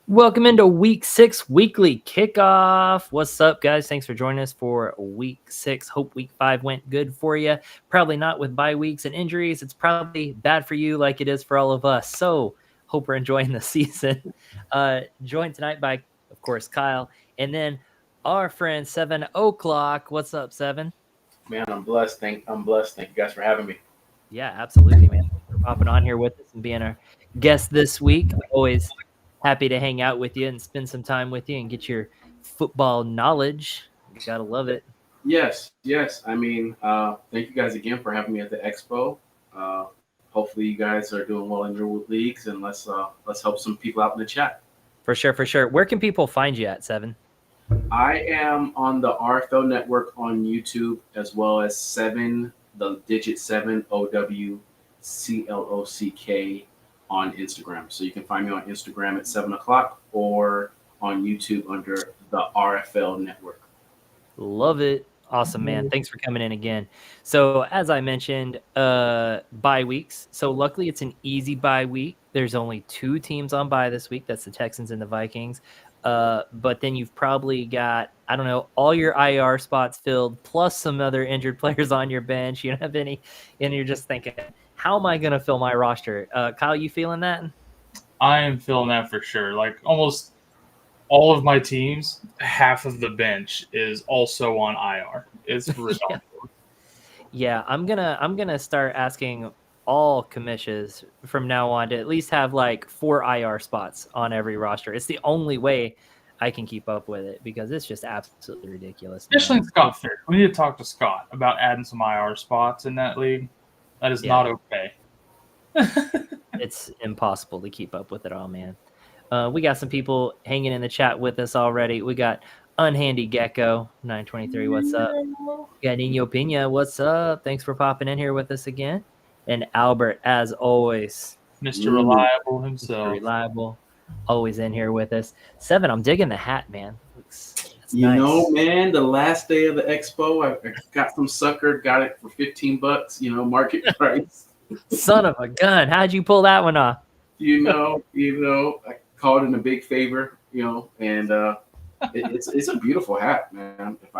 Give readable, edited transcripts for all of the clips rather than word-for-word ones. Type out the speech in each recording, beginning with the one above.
Welcome into Week 6 Weekly Kickoff. What's up, guys? Thanks for joining us for Week 6. Hope Week 5 went good for you. Probably not with bye weeks and injuries. It's probably bad for you like it is for all of us. So hope we're enjoying the season. Joined tonight by, of course, Kyle. And then our friend 7 o'clock. What's up, 7? Man, I'm blessed. Thank you guys for having me. Yeah, absolutely, man. Thanks for popping on here with us and being our guest this week. Always happy to hang out with you and spend some time with you and get your football knowledge. You gotta love it. Yes. I mean, thank you guys again for having me at the expo. Hopefully you guys are doing well in your leagues, and let's help some people out in the chat. For sure. Where can people find you at, 7? I am on the RFL network on YouTube, as well as 7, the digit 7 OWCLOCK on Instagram. So you can find me on Instagram at 7 o'clock or on YouTube under the RFL network. Love it. Awesome, man. Thanks for coming in again. So as I mentioned, bye weeks. So luckily it's an easy bye week. There's only 2 teams on bye this week. That's the Texans and the Vikings. But then you've probably got, I don't know, all your IR spots filled, plus some other injured players on your bench. You don't have any, and you're just thinking, how am I going to fill my roster? Kyle, you feeling that? I am feeling that for sure. Like almost all of my teams, half of the bench is also on IR. It's ridiculous. Yeah, I'm gonna start asking all commissions from now on to at least have like 4 IR spots on every roster. It's the only way I can keep up with it because it's just absolutely ridiculous. Especially in Scott Fair. We need to talk to Scott about adding some IR spots in that league. That is not okay. It's impossible to keep up with it all, man. We got some people hanging in the chat with us already. We got Unhandy Gecko 923. What's up? We got Nino Pina. What's up? Thanks for popping in here with us again. And Albert, as always, Mr. Reliable himself. Mr. Reliable, always in here with us. 7, I'm digging the hat, man. You nice. know, man, the last day of the expo, I got some sucker, got it for $15, market price. Son of a gun. How'd you pull that one off? You know, I called in a big favor, and it's a beautiful hat, man. If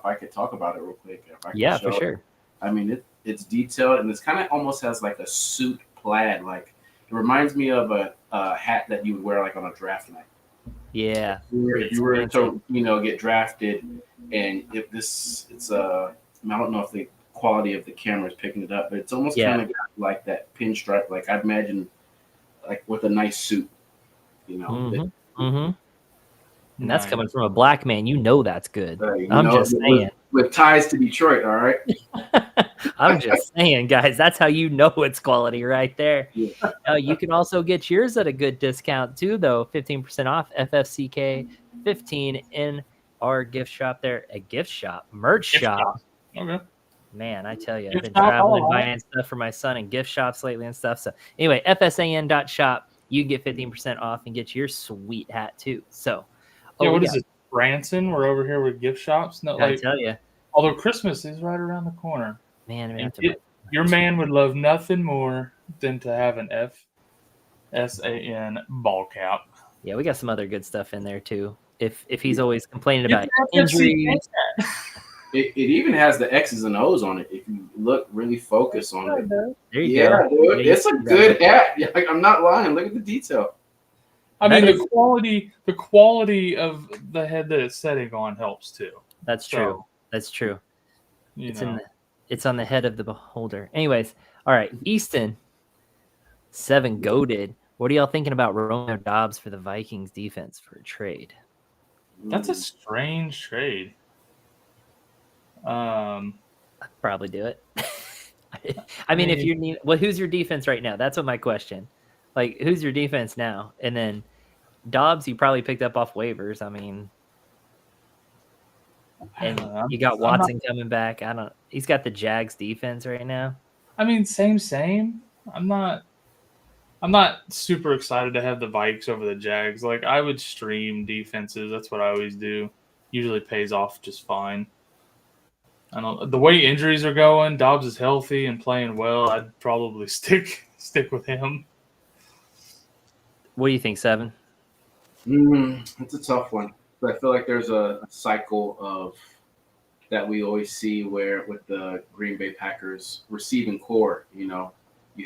I could talk about it real quick. For sure. It. I mean, it's detailed, and it's kind of almost has like a suit plaid. Like it reminds me of a hat that you would wear like on a draft night. Yeah. If you were to, get drafted, and I don't know if the quality of the camera is picking it up, but it's almost kind of like that pinstripe. Like I'd imagine, like with a nice suit, And that's coming from a black man. You know that's good. I'm just saying. With ties to Detroit, all right? I'm just saying, guys. That's how you know it's quality right there. Yeah. You can also get yours at a good discount too, though. 15% off FFCK 15 in our gift shop there. A gift shop, merch shop. Okay. Man, I tell you, I've been traveling, buying stuff for my son in gift shops lately and stuff. So anyway, FSAN.shop. You can get 15% off and get your sweet hat too. So, what is it? Branson, we're over here with gift shops. No, I tell you. Although Christmas is right around the corner. Man, your man would love nothing more than to have an FSAN ball cap. Yeah, we got some other good stuff in there too. If he's always complaining about injuries. It even has the X's and O's on it. If you look really focused on it. There you go. Dude, it's a good hat. I'm not lying. Look at the detail. I mean, the quality of the head that it's setting on helps too. That's true. That's true. It's on the head of the beholder. Anyways, all right. Easton, 7 goated. What are y'all thinking about Romeo Dobbs for the Vikings defense for a trade? That's a strange trade. I'd probably do it. I mean, if you need, who's your defense right now? That's what my question. Like, who's your defense now? And then Dobbs, you probably picked up off waivers. I mean, and you got Watson coming back. He's got the Jags defense right now. I mean, same. I'm not super excited to have the Vikes over the Jags. Like, I would stream defenses. That's what I always do. Usually pays off just fine. I don't. The way injuries are going, Dobbs is healthy and playing well. I'd probably stick with him. What do you think, Seven? It's a tough one. But I feel like there's a cycle of that we always see where with the Green Bay Packers receiving core, you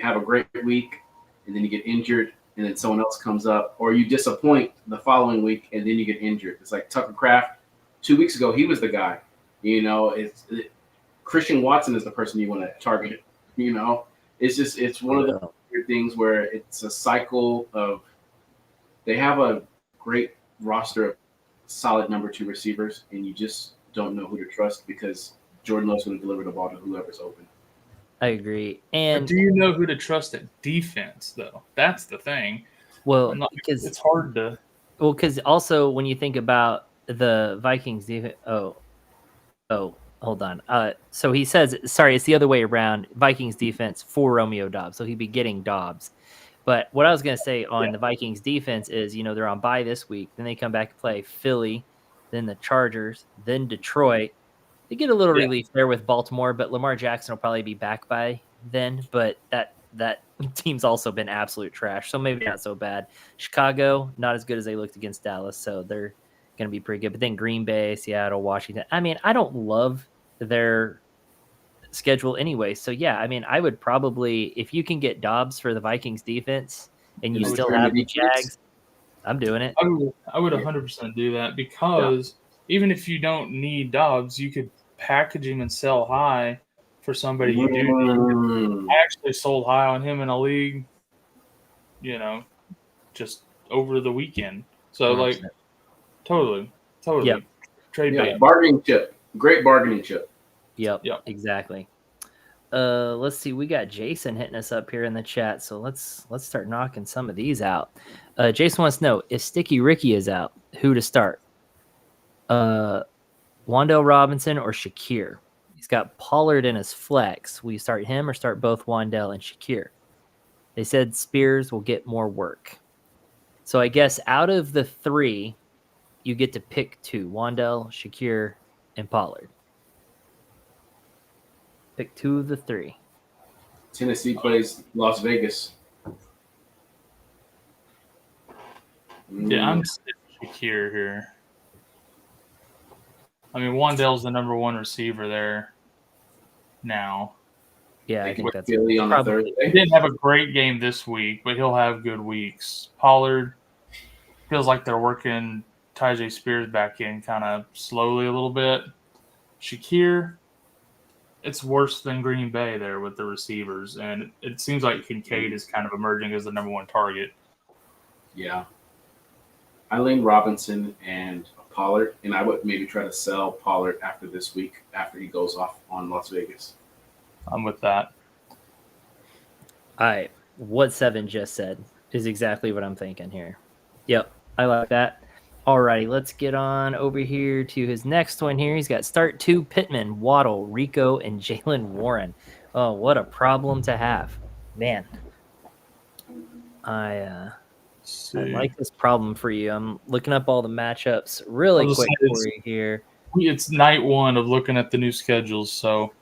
have a great week and then you get injured and then someone else comes up, or you disappoint the following week and then you get injured. It's like Tucker Kraft 2 weeks ago, he was the guy. Christian Watson is the person you want to target. It's one of the weird things where it's a cycle of they have a great roster of solid number 2 receivers, and you just don't know who to trust because Jordan Love's going to deliver the ball to whoever's open. I agree. And do you know who to trust at defense, though? That's the thing. Well, because it's hard to. Well, because also when you think about the Vikings defense, hold on. So he says, sorry, it's the other way around. Vikings defense for Romeo Dobbs, so he'd be getting Dobbs. But what I was going to say on the Vikings defense is, they're on bye this week. Then they come back and play Philly, then the Chargers, then Detroit. They get a little relief there with Baltimore, but Lamar Jackson will probably be back by then. But that team's also been absolute trash, so maybe not so bad. Chicago, not as good as they looked against Dallas, so they're going to be pretty good. But then Green Bay, Seattle, Washington. I mean, I don't love their schedule anyway. So, yeah, I mean, I would probably, if you can get Dobbs for the Vikings defense and you still have the Jags, I'm doing it. I would 100% do that because even if you don't need Dobbs, you could package him and sell high for somebody you do need. I actually sold high on him in a league, just over the weekend. So, 100%. Totally. Yep. Trade bait. Bargaining chip. Great bargaining chip. Yep. Exactly. Let's see. We got Jason hitting us up here in the chat, so let's start knocking some of these out. Jason wants to know if Sticky Ricky is out, who to start? Wandell Robinson or Shakir? He's got Pollard in his flex. Will you start him or start both Wandell and Shakir? They said Spears will get more work. So I guess out of the 3, you get to pick 2: Wandell, Shakir, and Pollard. Pick 2 of the 3. Tennessee plays Las Vegas. Yeah, I'm Shakir here. I mean, Wandell's the number 1 receiver there now. Yeah, I think that's Philly on probably. He didn't have a great game this week, but he'll have good weeks. Pollard feels like they're working Tyjae Spears back in kind of slowly a little bit. Shakir, it's worse than Green Bay there with the receivers, and it seems like Kincaid is kind of emerging as the number 1 target. Yeah. I lean Robinson and Pollard, and I would maybe try to sell Pollard after this week, after he goes off on Las Vegas. I'm with that. All right. What Seven just said is exactly what I'm thinking here. Yep. I like that. All righty. Let's get on over here to his next one here. He's got start 2 Pittman, Waddle, Rico, and Jalen Warren. Oh, what a problem to have. Man. I like this problem for you. I'm looking up all the matchups really quick for you here. It's night 1 of looking at the new schedules, so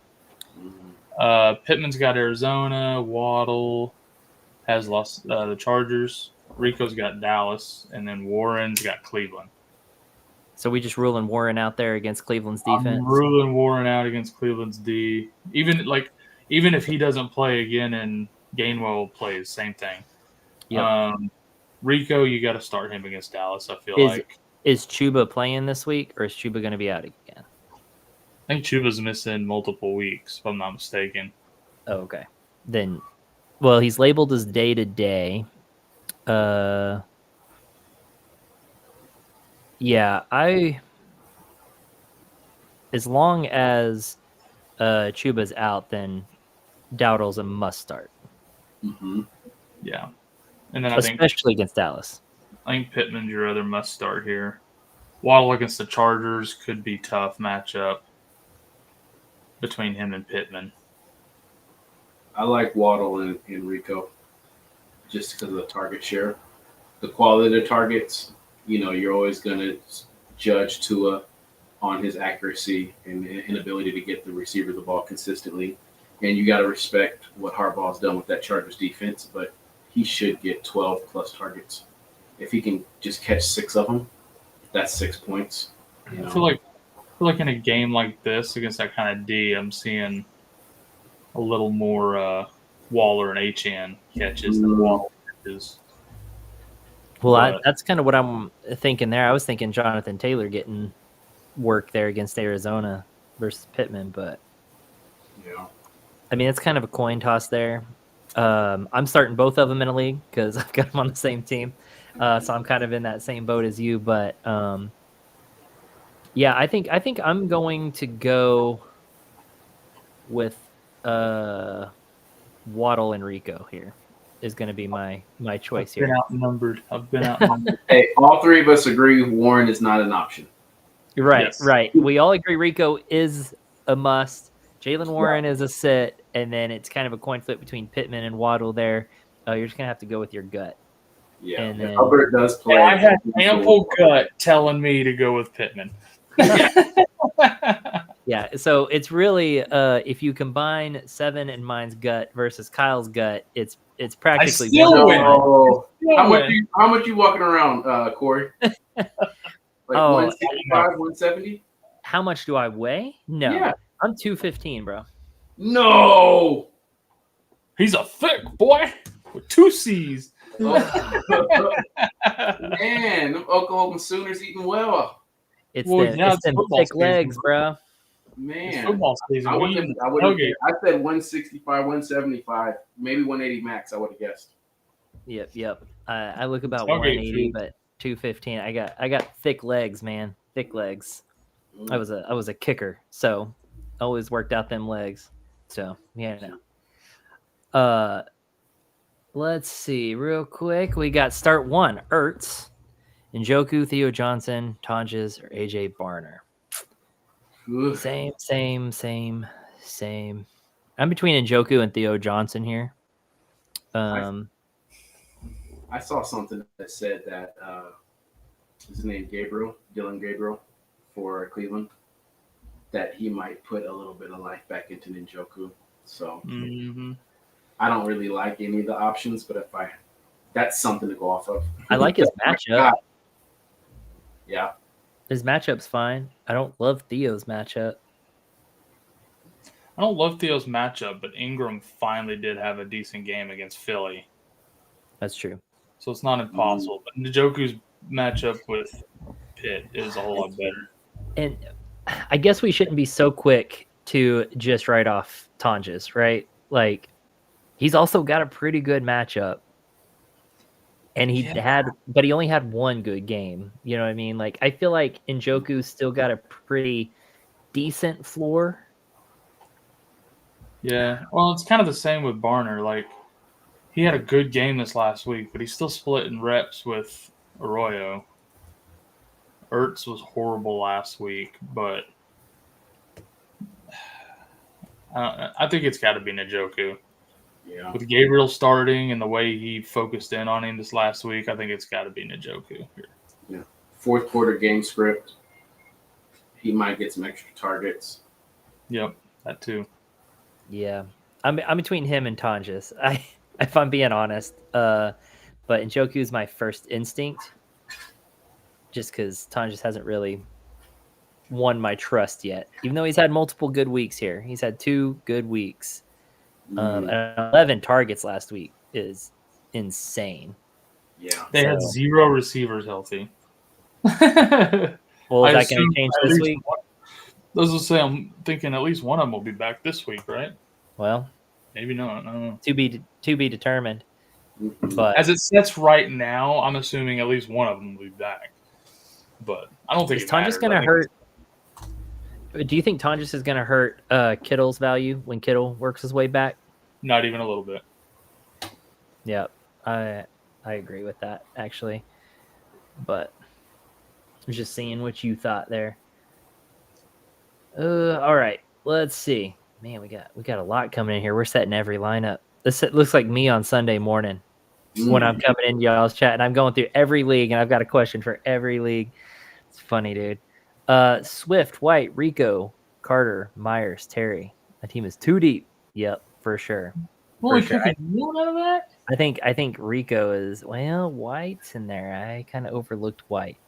Pittman's got Arizona, Waddle has lost the Chargers, Rico's got Dallas, and then Warren's got Cleveland. So we just ruling Warren out there against Cleveland's defense? I'm ruling Warren out against Cleveland's D. Even if he doesn't play again and Gainwell plays, same thing. Yep. Rico, you got to start him against Dallas, I feel like. Is Chuba playing this week, or is Chuba going to be out again? I think Chuba's missing multiple weeks, if I'm not mistaken. Oh, okay. Then, well, he's labeled as day-to-day. Yeah, as long as Chuba's out, then Dowdle's a must start. Mm-hmm. Yeah. And then especially against Dallas. I think Pittman's your other must start here. Waddle against the Chargers could be tough matchup between him and Pittman. I like Waddle and Rico just because of the target share. The quality of the targets, you're always going to judge Tua on his accuracy and inability to get the receiver the ball consistently. And you got to respect what Harbaugh's done with that Chargers defense, but he should get 12 plus targets. If he can just catch 6 of them, that's 6 points. I feel like in a game like this against that kind of D, I'm seeing a little more Waller and Achane catches than Waddle catches. Well, that's kind of what I'm thinking there. I was thinking Jonathan Taylor getting work there against Arizona versus Pittman, but yeah, I mean, it's kind of a coin toss there. I'm starting both of them in a league because I've got them on the same team. So I'm kind of in that same boat as you, but yeah, I think I'm going to go with Waddle and Rico here is going to be my choice here. I've been outnumbered. Hey, all 3 of us agree Warren is not an option. Right, Yes. right. We all agree Rico is a must. Jalen Warren is a sit, and then it's kind of a coin flip between Pittman and Waddle there. You're just going to have to go with your gut. Yeah, and then, Hubbard does play. I had ample gut telling me to go with Pittman. Yeah, so it's really if you combine Seven and mine's gut versus Kyle's gut, it's practically still win. How much you walking around, Corey? Like 165, 170? How much do I weigh? No, yeah. I'm 215, bro. No, he's a thick boy with 2 C's. Man, them Oklahoma Sooners eating well. It's them thick legs, bro. Man, football season. I said 165, 175, maybe 180 max. I would have guessed. Yep. I look about 180, but 215. I got thick legs, man. Thick legs. I was a kicker, so always worked out them legs. So yeah, no. Let's see real quick. We got start 1: Ertz, Njoku, Theo Johnson, Tonjes, or AJ Barner. Oof. Same. I'm between Njoku and Theo Johnson here. I saw something that said that his name Dylan Gabriel for Cleveland, that he might put a little bit of life back into Njoku. So I don't really like any of the options, but that's something to go off of. I like his matchup. Yeah. His matchup's fine. I don't love Theo's matchup. I don't love Theo's matchup, but Ingram finally did have a decent game against Philly. That's true. So it's not impossible. But Njoku's matchup with Pitt is a whole lot better. And I guess we shouldn't be so quick to just write off Tonjes, right? Like, he's also got a pretty good matchup. And but he only had one good game. You know what I mean? Like, I feel like Njoku's still got a pretty decent floor. Yeah. Well, it's kind of the same with Barner. Like, he had a good game this last week, but he's still splitting reps with Arroyo. Ertz was horrible last week, but I think it's got to be Njoku. Yeah. With Gabriel starting and the way he focused in on him this last week, I think it's got to be Njoku here. Yeah. 4th quarter game script. He might get some extra targets. Yep, that too. Yeah, I'm between him and Tonjes. If I'm being honest, but Njoku is my first instinct, just because Tonjes hasn't really won my trust yet. Even though he's had multiple good weeks here, he's had 2 good weeks. 11 targets last week is insane. Yeah, they had 0 receivers healthy. Well, is that going to change this week? Those will say I'm thinking at least one of them will be back this week, right? Well, maybe not. I don't know. To be determined. But as it sits right now, I'm assuming at least one of them will be back. But I don't think is Tonjes going to hurt. Do you think Tonjes is going to hurt Kittle's value when Kittle works his way back? Not even a little bit. Yeah, I agree with that, actually. But I was just seeing what you thought there. All right. Let's see. Man, we got a lot coming in here. We're setting every lineup. This looks like me on Sunday morning when I'm coming in y'all's chat, and I'm going through every league, and I've got a question for every league. It's funny, dude. Swift, White, Rico, Carter, Myers, Terry. My team is too deep. Yep, for sure. Only picking one out of that? I think Rico is, well, White's in there. I kind of overlooked White.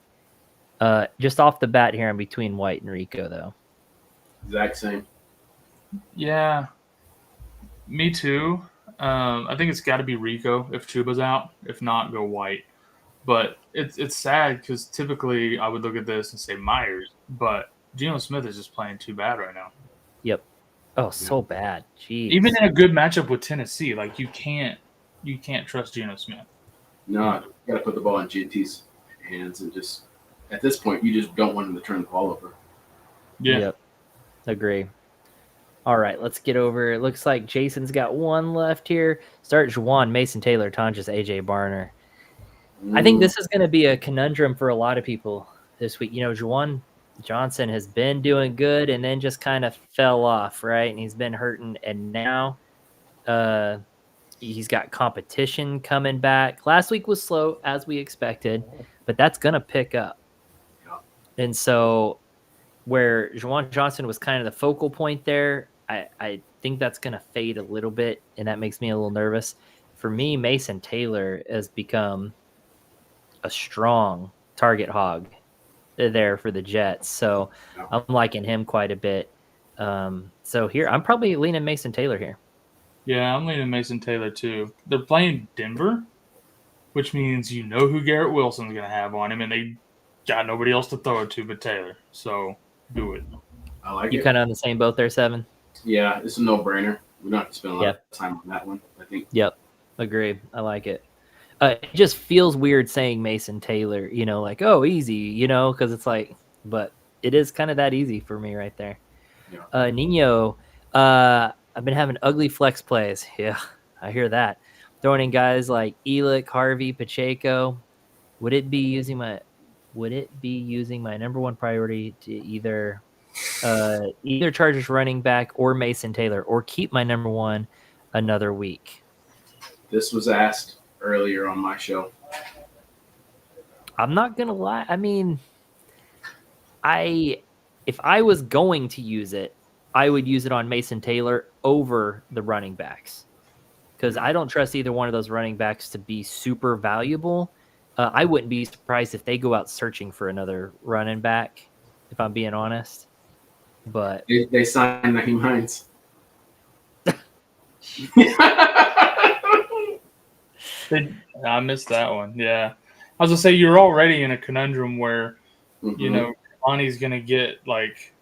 Just off the bat here, I'm between White and Rico, though. Exact same. Yeah, me too. I think it's got to be Rico if Chuba's out. If not, go White. But it's sad because typically I would look at this and say Myers, but Geno Smith is just playing too bad right now. Yep. Oh, so bad. Jeez. Even in a good matchup with Tennessee, like you can't trust Geno Smith. No, you got to put the ball in GT's hands and just at this point you just don't want him to turn the ball over. Yeah. Yep. Agree. All right, let's get over. It looks like Jason's got one left here. Start Juwan, Mason Taylor, Tonjes, AJ Barner. I think this is going to be a conundrum for a lot of people this week. Juwan Johnson has been doing good and then just kind of fell off, right? And he's been hurting. And now he's got competition coming back. Last week was slow, as we expected, but that's going to pick up. And so where Juwan Johnson was kind of the focal point there, I think that's going to fade a little bit, and that makes me a little nervous. For me, Mason Taylor has become a strong target hog there for the Jets. So I'm liking him quite a bit. So here, I'm probably leaning Mason Taylor here. Yeah, I'm leaning Mason Taylor too. They're playing Denver, which means who Garrett Wilson's going to have on him, and they got nobody else to throw it to but Taylor. So do it. I like it. You kind of on the same boat there, Seven? Yeah, it's a no-brainer. We don't have to spend a lot of time on that one, I think. Yep, agree. I like it. It just feels weird saying Mason Taylor, like, oh, easy, because it's like, but it is kind of that easy for me right there. Yeah. Nino, I've been having ugly flex plays. Yeah, I hear that. Throwing in guys like Elick, Harvey, Pacheco. Would it be using my number one priority to either Chargers running back or Mason Taylor, or keep my number one another week? This was asked earlier on my show. I'm not gonna lie. I mean, if I was going to use it, I would use it on Mason Taylor over the running backs, because I don't trust either one of those running backs to be super valuable. I wouldn't be surprised if they go out searching for another running back, if I'm being honest. But they signed Naheem Hines. I missed that one. Yeah, I was gonna say you're already in a conundrum where Monty's gonna get like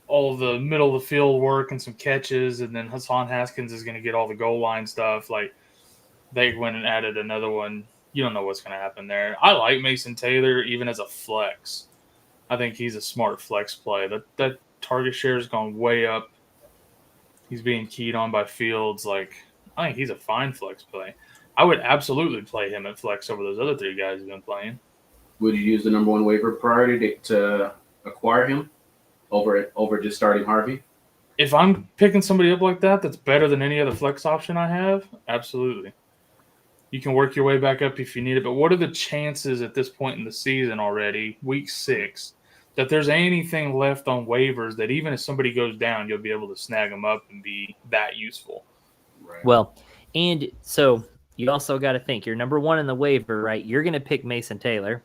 all the middle of the field work and some catches, and then Hassan Haskins is gonna get all the goal line stuff. Like they went and added another one. You don't know what's gonna happen there. I like Mason Taylor even as a flex. I think he's a smart flex play. That target share has gone way up. He's being keyed on by Fields. Like, I think he's a fine flex play. I would absolutely play him at flex over those other three guys who've been playing. Would you use the number one waiver priority to acquire him over just starting Harvey? If I'm picking somebody up like that that's better than any other flex option I have, absolutely. You can work your way back up if you need it. But what are the chances at this point in the season already, week 6, that there's anything left on waivers that even if somebody goes down, you'll be able to snag them up and be that useful? Right. Well, and so you also got to think, you're number one in the waiver, right? You're going to pick Mason Taylor.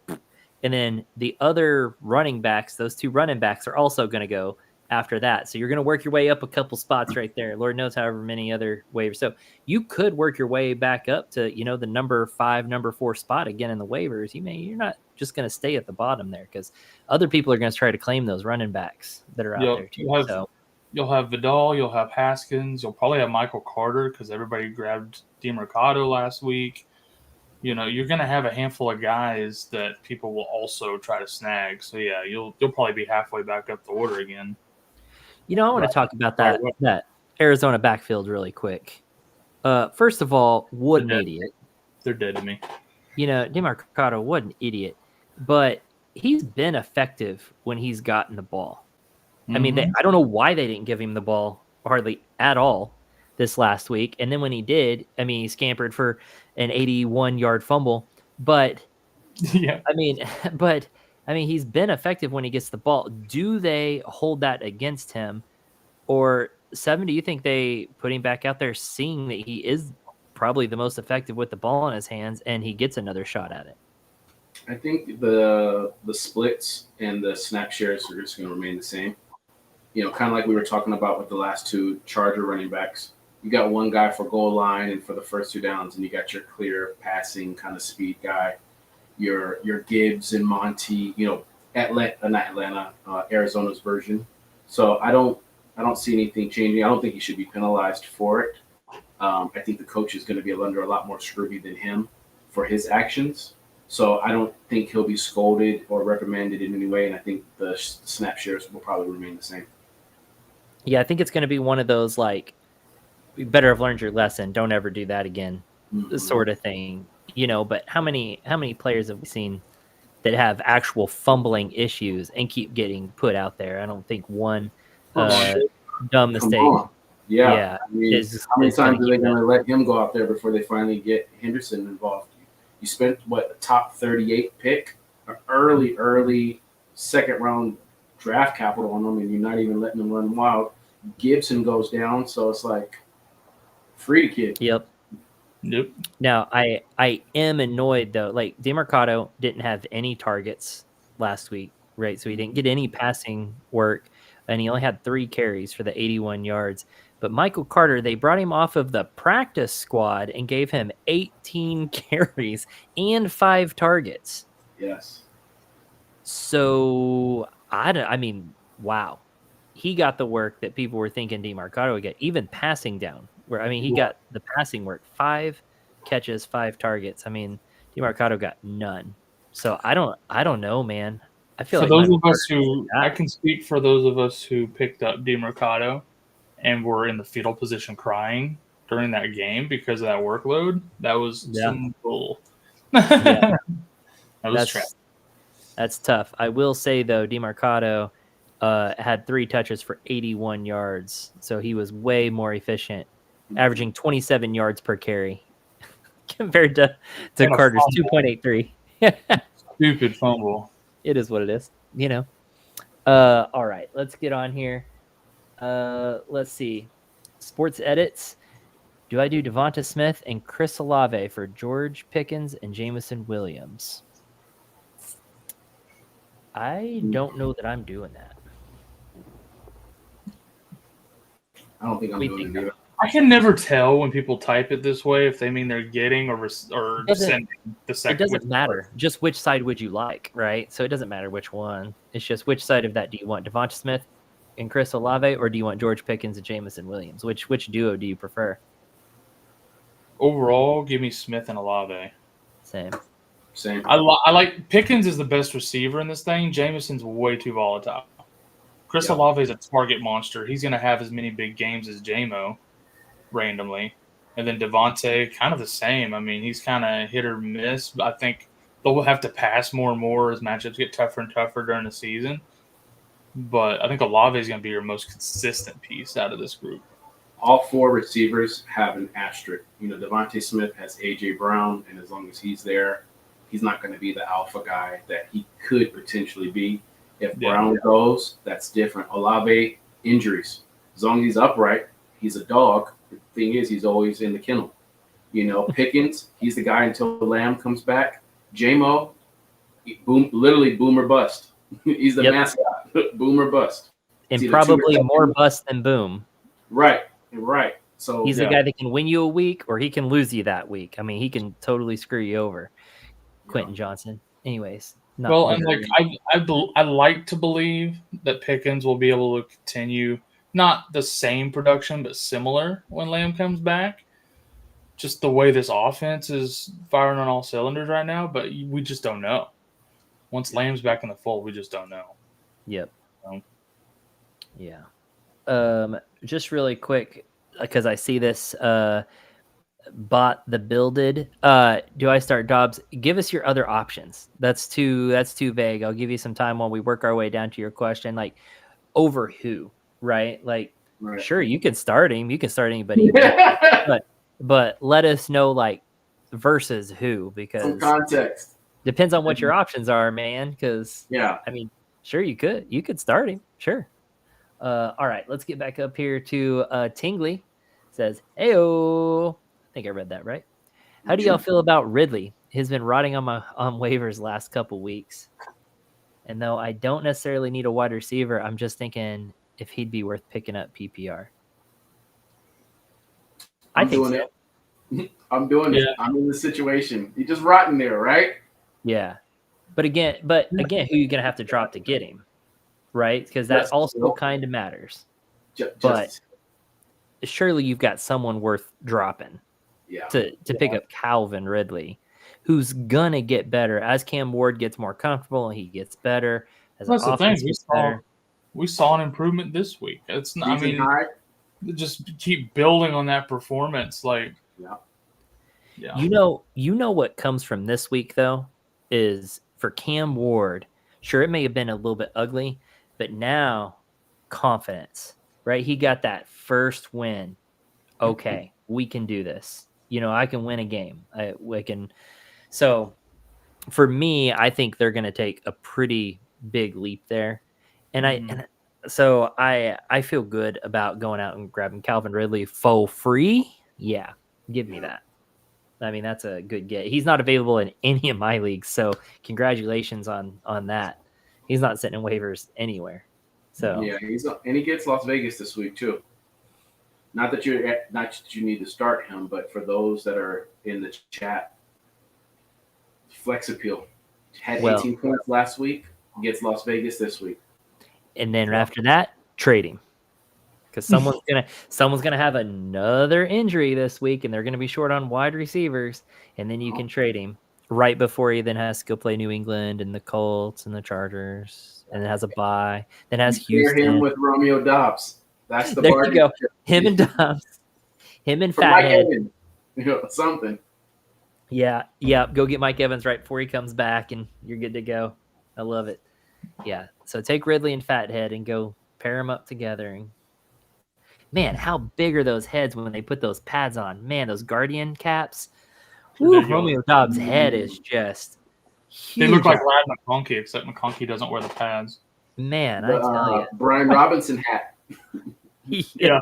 And then the other running backs, those two running backs are also going to go after that. So you're going to work your way up a couple spots right there. Lord knows however many other waivers. So you could work your way back up to, the number 5, number 4 spot again in the waivers. You're not just going to stay at the bottom there, because other people are going to try to claim those running backs that are out there too. You'll have Vidal, you'll have Haskins, you'll probably have Michael Carter because everybody grabbed DeMarcado last week. You're going to have a handful of guys that people will also try to snag. So yeah, you'll probably be halfway back up the order again. I want to talk about that Arizona backfield really quick. First of all, what an idiot. They're dead to me. DeMarcado, what an idiot. But he's been effective when he's gotten the ball. I mean, I don't know why they didn't give him the ball hardly at all this last week. And then when he did, I mean, he scampered for an 81-yard fumble. But yeah, I mean, he's been effective when he gets the ball. Do they hold that against him? Or, Seven, do you think they put him back out there seeing that he is probably the most effective with the ball in his hands and he gets another shot at it? I think the splits and the snap shares are just going to remain the same. Kind of like we were talking about with the last two Charger running backs. You got one guy for goal line and for the first two downs, and you got your clear passing kind of speed guy. Your Gibbs and Monty, not Atlanta, Arizona's version. So I don't see anything changing. I don't think he should be penalized for it. I think the coach is going to be under a lot more scrutiny than him for his actions. So I don't think he'll be scolded or reprimanded in any way, and I think the snap shares will probably remain the same. Yeah, I think it's going to be one of those, like, you better have learned your lesson. Don't ever do that again, sort of thing. But how many players have we seen that have actual fumbling issues and keep getting put out there? I don't think one dumb mistake. Yeah. I mean, how many times are they going to let him go out there before they finally get Henderson involved? You spent, a top 38 pick, an early second round draft capital on them, and you're not even letting them run wild. Gibson goes down, so it's like, free the kid. Yep. Now, I am annoyed, though. Like, DeMarcado didn't have any targets last week, right? So he didn't get any passing work, and he only had 3 carries for the 81 yards. But Michael Carter, they brought him off of the practice squad and gave him 18 carries and 5 targets. Yes. So, I mean, wow. He got the work that people were thinking DeMarcado would get, even passing down. He got the passing work, 5 catches, 5 targets. I mean, DeMarcado got none. So I don't know, man. I feel for those of us who I can speak for those of us who picked up DeMarcado and were in the fetal position crying during that game because of that workload. That was some bull. That was trash. That's tough. I will say though, DeMarcado had 3 touches for 81 yards, so he was way more efficient, averaging 27 yards per carry compared to Carter's 2.83. Stupid fumble. It is what it is, All right, let's get on here. Let's see. Sports edits. Do I do Devonta Smith and Chris Olave for George Pickens and Jameson Williams? I don't know that I'm doing that. I don't think I'm doing it either. I can never tell when people type it this way if they mean they're getting or sending the second. It doesn't matter. Just which side would you like, right? So it doesn't matter which one. It's just which side of that do you want? Devonta Smith and Chris Olave, or do you want George Pickens and Jameson Williams? Which duo do you prefer? Overall, give me Smith and Olave. Same. I like Pickens is the best receiver in this thing. Jameson's way too volatile. Chris Olave is a target monster. He's going to have as many big games as J-Mo randomly. And then Devontae, kind of the same. I mean, he's kind of hit or miss. I think they'll have to pass more and more as matchups get tougher and tougher during the season. But I think Olave is going to be your most consistent piece out of this group. All 4 receivers have an asterisk. Devontae Smith has A.J. Brown, and as long as he's there, he's not going to be the alpha guy that he could potentially be. If Brown goes, that's different. Olave, injuries. As long as he's upright, he's a dog. The thing is, he's always in the kennel. Pickens, he's the guy until Lamb comes back. J-Mo, literally boom or bust. He's the mascot. Boom or bust. And probably more bust than boom. Right. So he's the guy that can win you a week or he can lose you that week. I mean, he can totally screw you over. Quentin Johnson. Anyways. I like to believe that Pickens will be able to continue not the same production, but similar when Lamb comes back. Just the way this offense is firing on all cylinders right now, but we just don't know. Once Lamb's back in the fold, we just don't know. Yep. Yeah. Just really quick, because I see this Bought the builded. Do I start Dobbs? Give us your other options. That's too vague. I'll give you some time while we work our way down to your question. Like over who, right? Like sure, you can start him. You can start anybody, but let us know like versus who, because some context depends on what your options are, man. Because yeah, I mean, sure you could start him, sure. All right, let's get back up here to Tingley. Says, "Heyo." I think I read that right. How do y'all feel about Ridley? He's been rotting on waivers last couple weeks. And though I don't necessarily need a wide receiver, I'm just thinking if he'd be worth picking up PPR. I'm doing it. I'm doing it. I'm in the situation. He's just rotting there, right? Yeah. But again, who are you going to have to drop to get him? Right? Because that also kind of matters. But surely you've got someone worth dropping to pick up Calvin Ridley, who's going to get better as Cam Ward gets more comfortable and he gets better. As that's the thing. We saw an improvement this week. It's not, I mean, just keep building on that performance. Like, yeah. You know what comes from this week though is for Cam Ward. Sure, it may have been a little bit ugly, but now confidence, right? He got that first win. Okay, we can do this. You know, I can win a game. I can. So for me, I think they're going to take a pretty big leap there. And so I feel good about going out and grabbing Calvin Ridley for free. Yeah, give me that. I mean, that's a good get. He's not available in any of my leagues, so congratulations on that. He's not sitting in waivers anywhere. So yeah, and he gets Las Vegas this week too. Not that you need to start him, but for those that are in the chat, flex appeal. Had 18 points last week, gets Las Vegas this week. And then after that, trade him. Because someone's gonna have another injury this week, and they're gonna be short on wide receivers, and then you can trade him right before he then has to go play New England and the Colts and the Chargers, and then has a bye, then has Houston. Pair him with Romeo Dobbs. That's the there you go. Him and Dobbs, him and Fathead. Something. Yeah. Go get Mike Evans right before he comes back, and you're good to go. I love it. Yeah. So take Ridley and Fathead and go pair them up together. And man, how big are those heads when they put those pads on? Man, those Guardian caps. Woo, Romeo Dobbs' head is just huge. They look like Lad McConkey, except McConkey doesn't wear the pads. Man, I tell you. Brian Robinson hat. Yeah.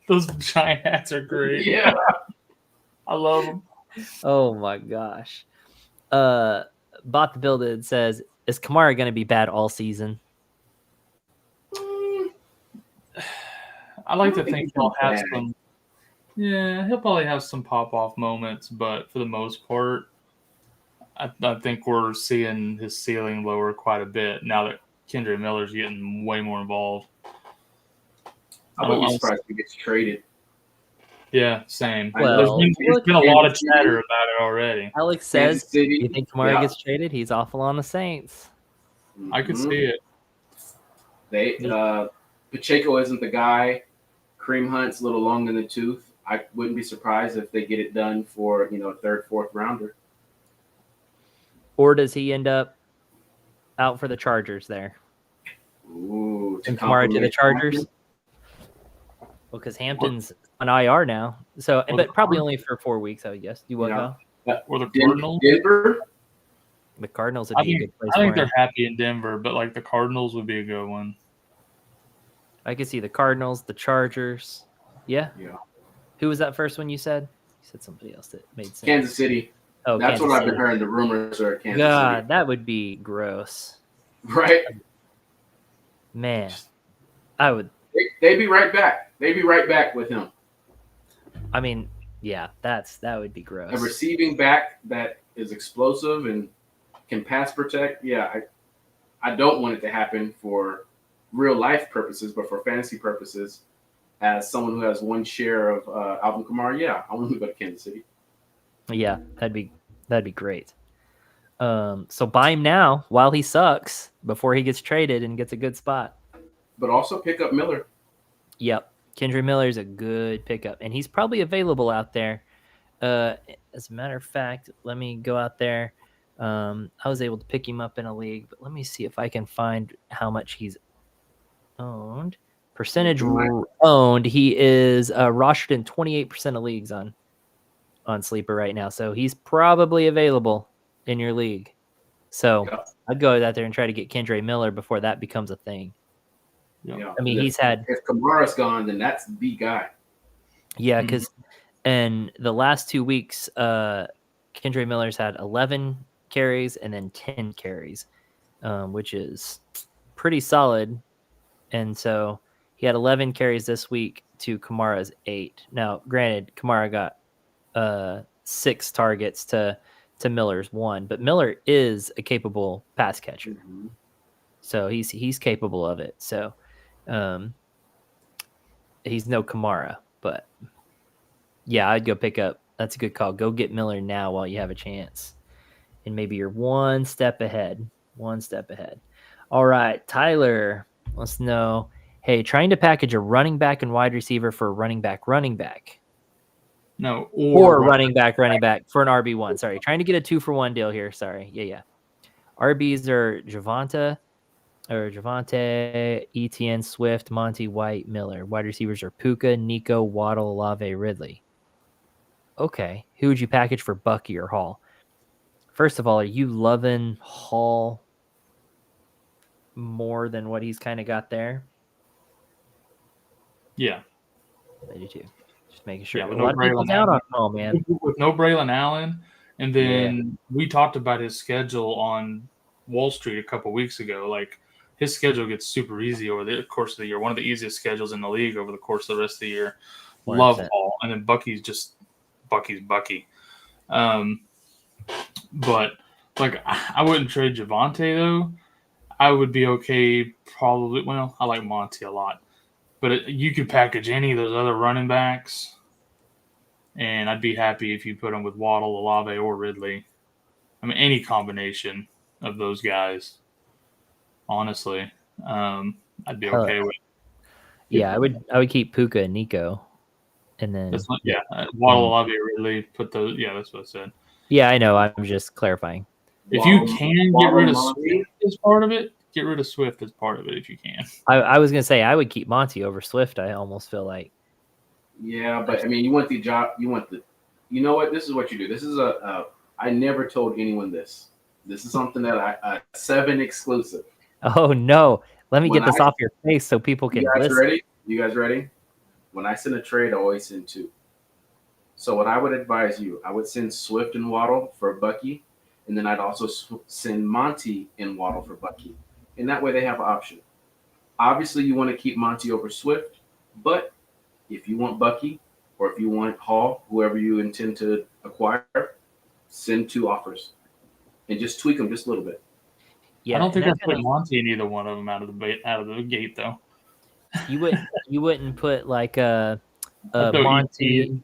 Those giant hats are great. Yeah. I love them. Oh, my gosh. Bought the Builded says, is Kamara going to be bad all season? I like to think he'll have some. Yeah, he'll probably have some pop-off moments, but for the most part, I think we're seeing his ceiling lower quite a bit now that Kendra Miller's getting way more involved. I wouldn't be surprised if he gets traded. Yeah, same. Well, there's been a lot of chatter about it already. Alex says, you think Kamara gets traded? He's awful on the Saints. I could see it. Pacheco isn't the guy. Kareem Hunt's a little long in the tooth. I wouldn't be surprised if they get it done for, a third, fourth rounder. Or does he end up out for the Chargers there? Ooh, and Kamara to the Chargers? Hampton? Well, because Hampton's on IR now. So, but probably only for 4 weeks, I guess. You want to go? Or the Cardinals? Denver? The Cardinals would be a good place for him. I think they're happy in Denver, but the Cardinals would be a good one. I could see the Cardinals, the Chargers. Yeah. Who was that first one you said? You said somebody else that made sense. Kansas City. Oh, that's what I've been hearing. The rumors are Kansas City. God, that would be gross. Right? Man, I would. They'd be right back. They'd be right back with him. I mean, yeah, that would be gross. A receiving back that is explosive and can pass protect. Yeah, I don't want it to happen for real life purposes, but for fantasy purposes, as someone who has one share of Alvin Kamara, I want to go to Kansas City. Yeah, that'd be great. So buy him now while he sucks before he gets traded and gets a good spot. But also pick up Miller. Yep, Kendra Miller's a good pickup, and he's probably available out there. As a matter of fact, let me go out there. I was able to pick him up in a league, but let me see if I can find how much he's owned. Percentage owned. He is rostered in 28% of leagues on Sleeper right now, so he's probably available in your league. So I'd go out there and try to get Kendre Miller before that becomes a thing. Yeah. I mean, if Kamara's gone, then that's the guy. Yeah, because in the last 2 weeks, Kendre Miller's had 11 carries and then 10 carries, which is pretty solid. And so he had 11 carries this week to Kamara's 8. Now, granted, Kamara got 6 targets to Miller's 1, but Miller is a capable pass catcher. So he's capable of it. So he's no Kamara, but yeah, I'd go pick up. That's a good call. Go get Miller now while you have a chance. And maybe you're one step ahead. All right, Tyler wants to know, hey, trying to package a running back and wide receiver for a running back. No, or running back for an RB1. Sorry, trying to get a 2-for-1 deal here. Sorry. Yeah. RBs are Javonte, Etienne, Swift, Monty, White, Miller. Wide receivers are Puka, Nico, Waddle, Olave, Ridley. Okay, who would you package for Bucky or Hall? First of all, are you loving Hall more than what he's kind of got there? Yeah. I do too. Just making sure. Yeah, a lot of people down on Hall, man. With no Braylon Allen, and then we talked about his schedule on Wall Street a couple weeks ago. Like, his schedule gets super easy over the course of the year. One of the easiest schedules in the league over the course of the rest of the year. 100%. Love Hall. And then Bucky's Bucky. But, like, I wouldn't trade Javonte, though. I would be okay probably. Well, I like Monty a lot. But you could package any of those other running backs, and I'd be happy if you put them with Waddle, Olave, or Ridley. I mean, any combination of those guys, honestly, I'd be okay with. Yeah, I would keep Puka and Nico, and then Waddle, Olave, Ridley. Put those. Yeah, that's what I said. Yeah, I know. I'm just clarifying. If you can get rid of Swift as part of it, get rid of Swift as part of it if you can. I was gonna say I would keep Monty over Swift. I almost feel like. Yeah, but I mean, you want the job. You know what? This is what you do. This is I never told anyone this. This is something that a 7 exclusive. Oh no! Let me get this off your face so people can listen. You guys ready? When I send a trade, I always send 2. So what I would advise you, I would send Swift and Waddle for Bucky, and then I'd also send Monty and Waddle for Bucky, and that way they have an option. Obviously, you want to keep Monty over Swift, but if you want Bucky or if you want Hall, whoever you intend to acquire, send 2 offers and just tweak them just a little bit. Yeah, I don't think I'd put Monty in either one of them out of the gate though. You wouldn't put like a Monty.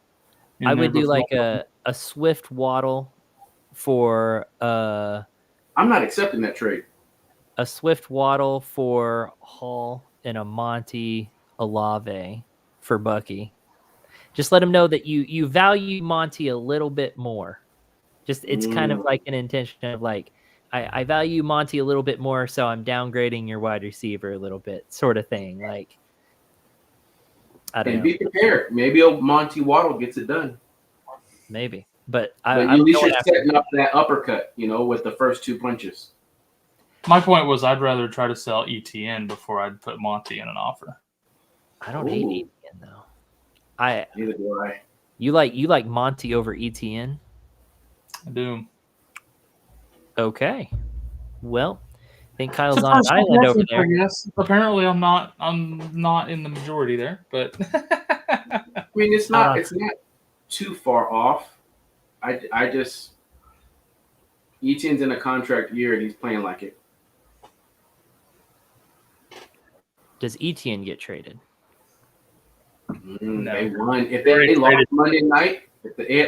I would do like a Swift Waddle for I'm not accepting that trade. A Swift Waddle for Hall and a Monty Olave for Bucky. Just let him know that you value Monty a little bit more. Just it's kind of like an intention of like I value Monty a little bit more, so I'm downgrading your wide receiver a little bit, sort of thing. Like I don't know. Be prepared. Maybe a Monty Waddle gets it done. Maybe, but at least you're setting up that uppercut, with the first 2 punches. My point was I'd rather try to sell ETN before I'd put Monty in an offer. I don't hate ETN though. Neither do I. You like Monty over ETN? I do. Okay. Well, I think Kyle's on an island over there. Yes. Apparently I'm not in the majority there, but I mean it's not too far off. I just Etienne's in a contract year and he's playing like it. Does Etienne get traded? No. They won. If they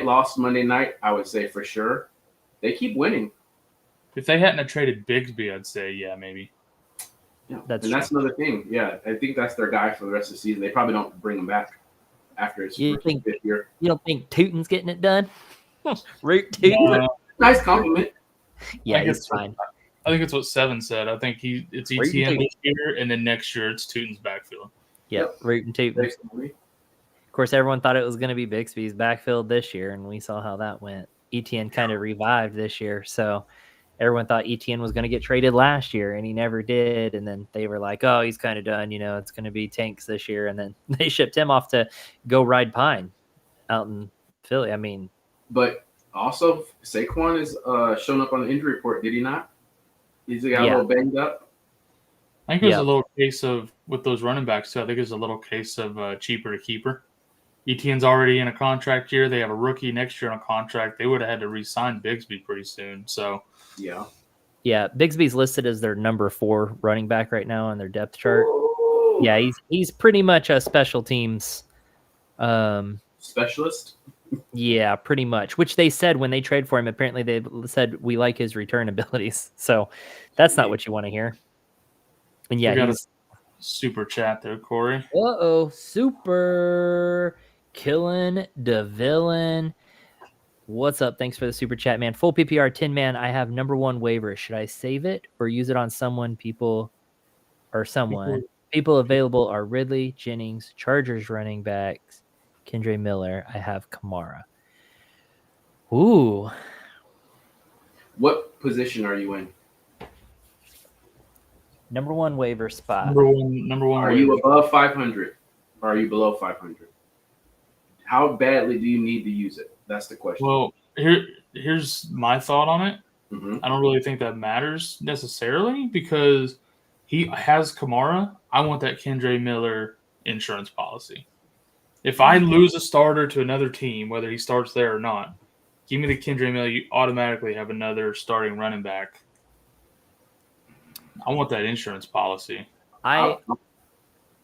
lost Monday night, I would say for sure. They keep winning. If they hadn't traded Bigsby, I'd say yeah, maybe. Yeah, that's another thing. Yeah, I think that's their guy for the rest of the season. They probably don't bring him back. after his You think fifth year. you don't think Tootin's getting it done? Root Tootin. Nice compliment. Yeah, he's fine. I think it's what Seven said. I think it's ETN this year, and then next year it's Tootin's backfield. Yep, Root and Tootin. Of course, everyone thought it was going to be Bixby's backfield this year, and we saw how that went. ETN kind of revived this year, so everyone thought ETN was going to get traded last year, and he never did. And then they were like, "Oh, he's kind of done. It's going to be Tanks this year." And then they shipped him off to go ride Pine out in Philly. I mean, but also Saquon is shown up on the injury report. Did he not? He's got a little banged up. I think it was a little case of with those running backs too. I think it's a little case of cheaper to keeper. ETN's already in a contract year. They have a rookie next year on a contract. They would have had to re-sign Bigsby pretty soon. So yeah. Bigsby's listed as their number 4 running back right now on their depth chart. Ooh. Yeah, he's pretty much a special teams specialist. Yeah, pretty much. Which they said when they trade for him. Apparently, they said we like his return abilities. So that's not what you want to hear. And yeah, he's super chat there, Corey. Super killing the villain. What's up? Thanks for the super chat, man. Full PPR 10 man. I have number 1 waiver. Should I save it or use it on someone? People available are Ridley, Jennings, Chargers running backs, Kendre Miller. I have Kamara. Ooh. What position are you in? Number 1 waiver spot. Number one. Are you above 500 or are you below 500? How badly do you need to use it? That's the question. Well, here's my thought on it. Mm-hmm. I don't really think that matters necessarily because he has Kamara. I want that Kendre Miller insurance policy. If I lose a starter to another team, whether he starts there or not, give me the Kendre Miller. You automatically have another starting running back. I want that insurance policy. Go ahead.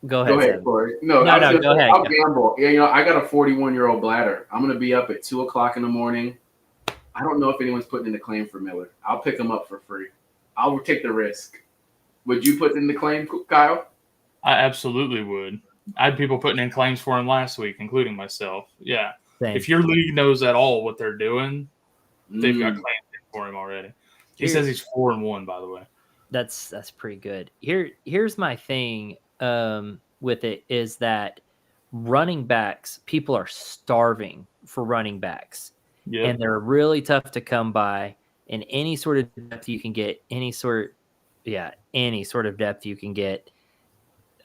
Go ahead, Corey. No, go ahead. I'll gamble. Yeah, I got a 41-year-old bladder. I'm going to be up at 2:00 in the morning. I don't know if anyone's putting in a claim for Miller. I'll pick him up for free. I'll take the risk. Would you put in the claim, Kyle? I absolutely would. I had people putting in claims for him last week, including myself. Yeah. Same. If your league knows at all what they're doing, they've got claims in for him already. He says he's 4-1, by the way. That's pretty good. Here's my thing with it is that running backs, people are starving for running backs. Yep. And they're really tough to come by. And any sort of depth you can get, any sort of depth you can get,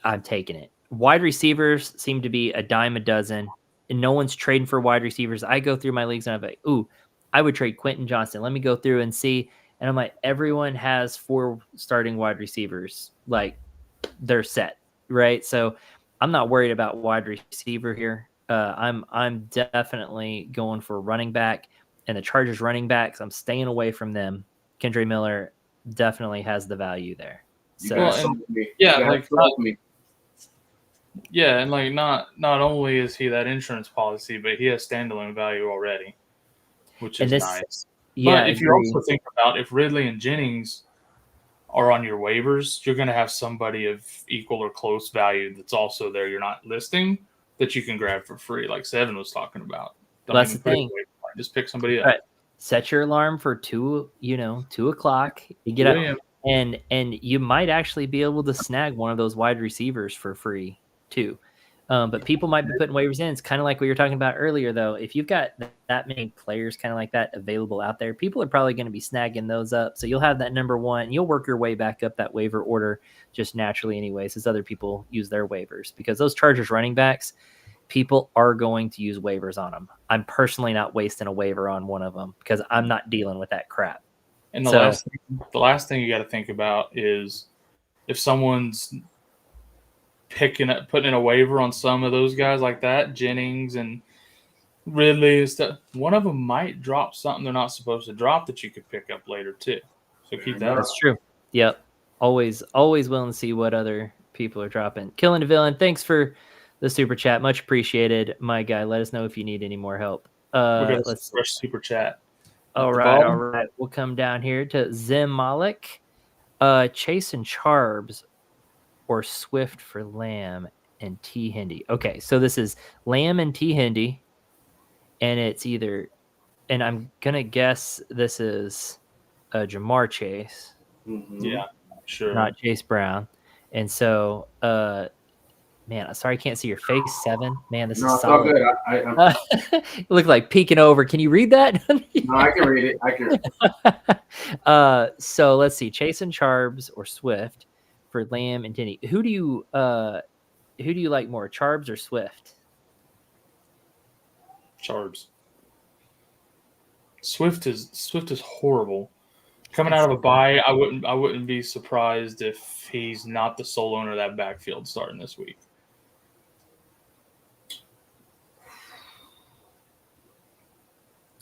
I'm taking it. Wide receivers seem to be a dime a dozen, and no one's trading for wide receivers. I go through my leagues and I'm like, ooh, I would trade Quentin Johnston. Let me go through and see. And I'm like, everyone has 4 starting wide receivers. Like, they're set, right? So I'm not worried about wide receiver here. I'm definitely going for running back. And the Chargers running backs, I'm staying away from them. Kendre Miller definitely has the value there. So and like not only is he that insurance policy, but he has standalone value already, which is nice. Yeah, but if you also think about if Ridley and Jennings are on your waivers, you're going to have somebody of equal or close value that's also there. You're not listing that you can grab for free, like Seven was talking about. That's the thing. Just pick somebody up. Right. Set your alarm for 2:00. You get up, and you might actually be able to snag one of those wide receivers for free too. But people might be putting waivers in. It's kind of like what you were talking about earlier, though. If you've got that many players kind of like that available out there, people are probably going to be snagging those up. So you'll have that number 1. You'll work your way back up that waiver order just naturally anyways as other people use their waivers. Because those Chargers running backs, people are going to use waivers on them. I'm personally not wasting a waiver on one of them because I'm not dealing with that crap. And the last thing you got to think about is if someone's putting in a waiver on some of those guys like that, Jennings and Ridley and stuff, one of them might drop something they're not supposed to drop that you could pick up later too. So keep that. That's true. Yep. Always willing to see what other people are dropping. Killing the Villain. Thanks for the super chat. Much appreciated, my guy. Let us know if you need any more help. Let's fresh super chat. All right. We'll come down here to Zim Malik. Chase and Charbs or Swift for Lamb. and T. Hindi. Okay, so this is Lamb and T. Hindi, and it's either, and I'm gonna guess this is Jamar Chase, Yeah, sure. not Chase Brown, and so man, sorry I can't see your face. 7, man, this is it's all solid. good. You look like peeking over. Can you read that? No, I can read it. I can. So let's see, Chase and Charbs or Swift for Lamb and Denny. Who do you like more, Charbs or Swift? Charbs. Swift is horrible. Coming out of a bye, I wouldn't be surprised if he's not the sole owner of that backfield starting this week.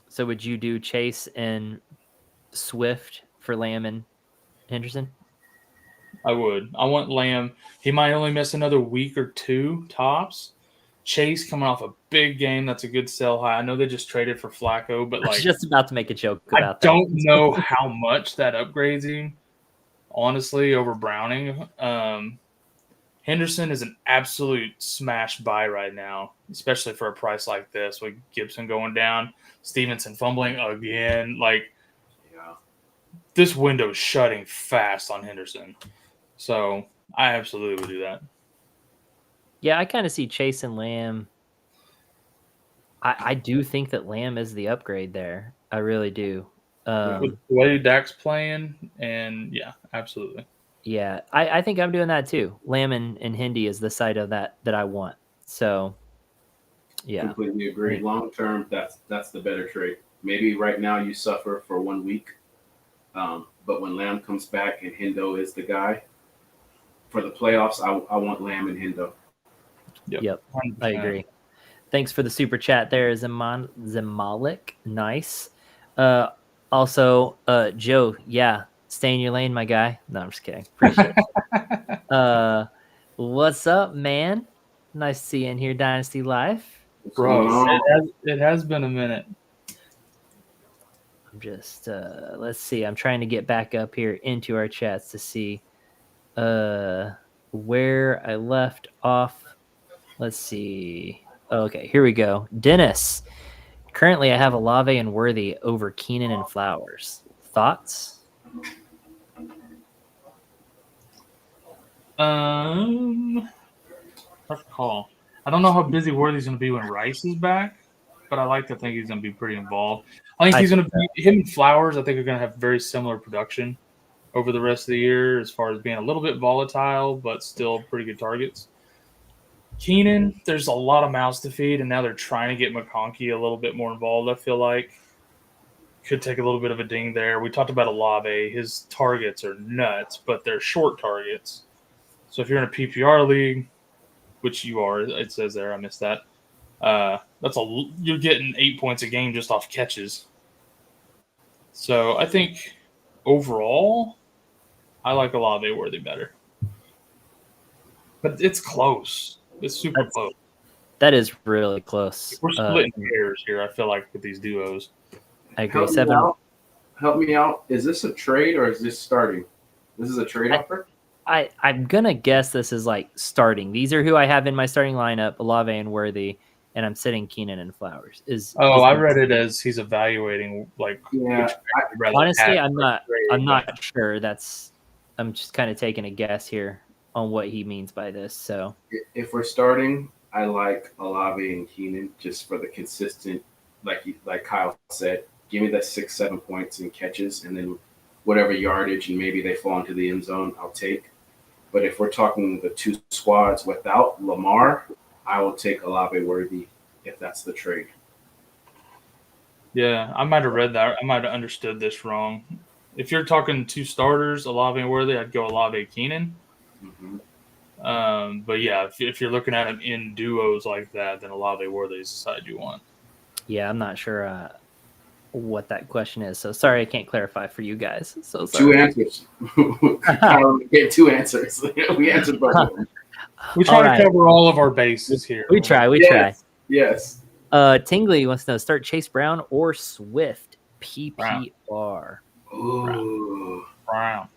So would you do Chase and Swift for Lamb and Henderson? I would. I want Lamb. He might only miss another week or 2 tops. Chase coming off a big game. That's a good sell high. I know they just traded for Flacco, but I was just about to make a joke about that. I don't know how much that upgrades him, honestly, over Browning. Henderson is an absolute smash buy right now, especially for a price like this with Gibson going down, Stevenson fumbling again. This window is shutting fast on Henderson. So I absolutely would do that. Yeah, I kind of see Chase and Lamb. I do think that Lamb is the upgrade there. I really do. With the way Dak's playing, and yeah, absolutely. Yeah, I think I'm doing that too. Lamb and Hindi is the side of that I want. So, yeah. Completely agree. Long term, that's the better trade. Maybe right now you suffer for 1 week, but when Lamb comes back and Hindo is the guy for the playoffs, I want Lamb and Hindo. Yep. I agree. Thanks for the super chat there, Zamalik. Nice. Also, Joe, yeah, stay in your lane, my guy. No, I'm just kidding. Appreciate it. What's up, man? Nice to see you in here, Dynasty Life. Bro, it has been a minute. I'm just, let's see. I'm trying to get back up here into our chats to see where I left off. Let's see. Okay, here we go. Dennis. Currently, I have Olave and Worthy over Keenan and Flowers. Thoughts? Tough call. I don't know how busy Worthy's going to be when Rice is back, but I like to think he's going to be pretty involved. I think he's going to be him and Flowers. I think are going to have very similar production over the rest of the year, as far as being a little bit volatile, but still pretty good targets. Keenan, there's a lot of mouths to feed, and now they're trying to get McConkey a little bit more involved, I feel like. Could take a little bit of a ding there. We talked about Olave. His targets are nuts, but they're short targets. So if you're in a PPR league, which you are, it says there, I missed that. You're getting 8 points a game just off catches. So I think overall, I like Olave Worthy better. But it's close. It's super close. That is really close. We're splitting hairs here, I feel like, with these duos. I agree. Help me out. Is this a trade or is this starting? This is a trade offer? I'm going to guess this is like starting. These are who I have in my starting lineup, Olave and Worthy, and I'm sitting Keenan and Flowers. I read it as he's evaluating, honestly, I'm not sure. I'm just kind of taking a guess here on what he means by this. So if we're starting, I like Olave and Keenan just for the consistent, like Kyle said, give me that 6-7 points and catches, and then whatever yardage and maybe they fall into the end zone, I'll take. But if we're talking the two squads without Lamar, I will take Olave Worthy if that's the trade. Yeah, I might have read that. I might have understood this wrong. If you're talking two starters, Olave and Worthy, I'd go Olave Keenan. Mm-hmm. But yeah, if you're looking at them in duos like that, then Olave Worthy is the side you want. Yeah, I'm not sure what that question is. So sorry, I can't clarify for you guys. So sorry. 2 answers. Get 2 answers. We answered both of them. We try to cover all of our bases here. We try. Yes. Tingley wants to know, start Chase Brown or Swift PPR. Ooh. Brown.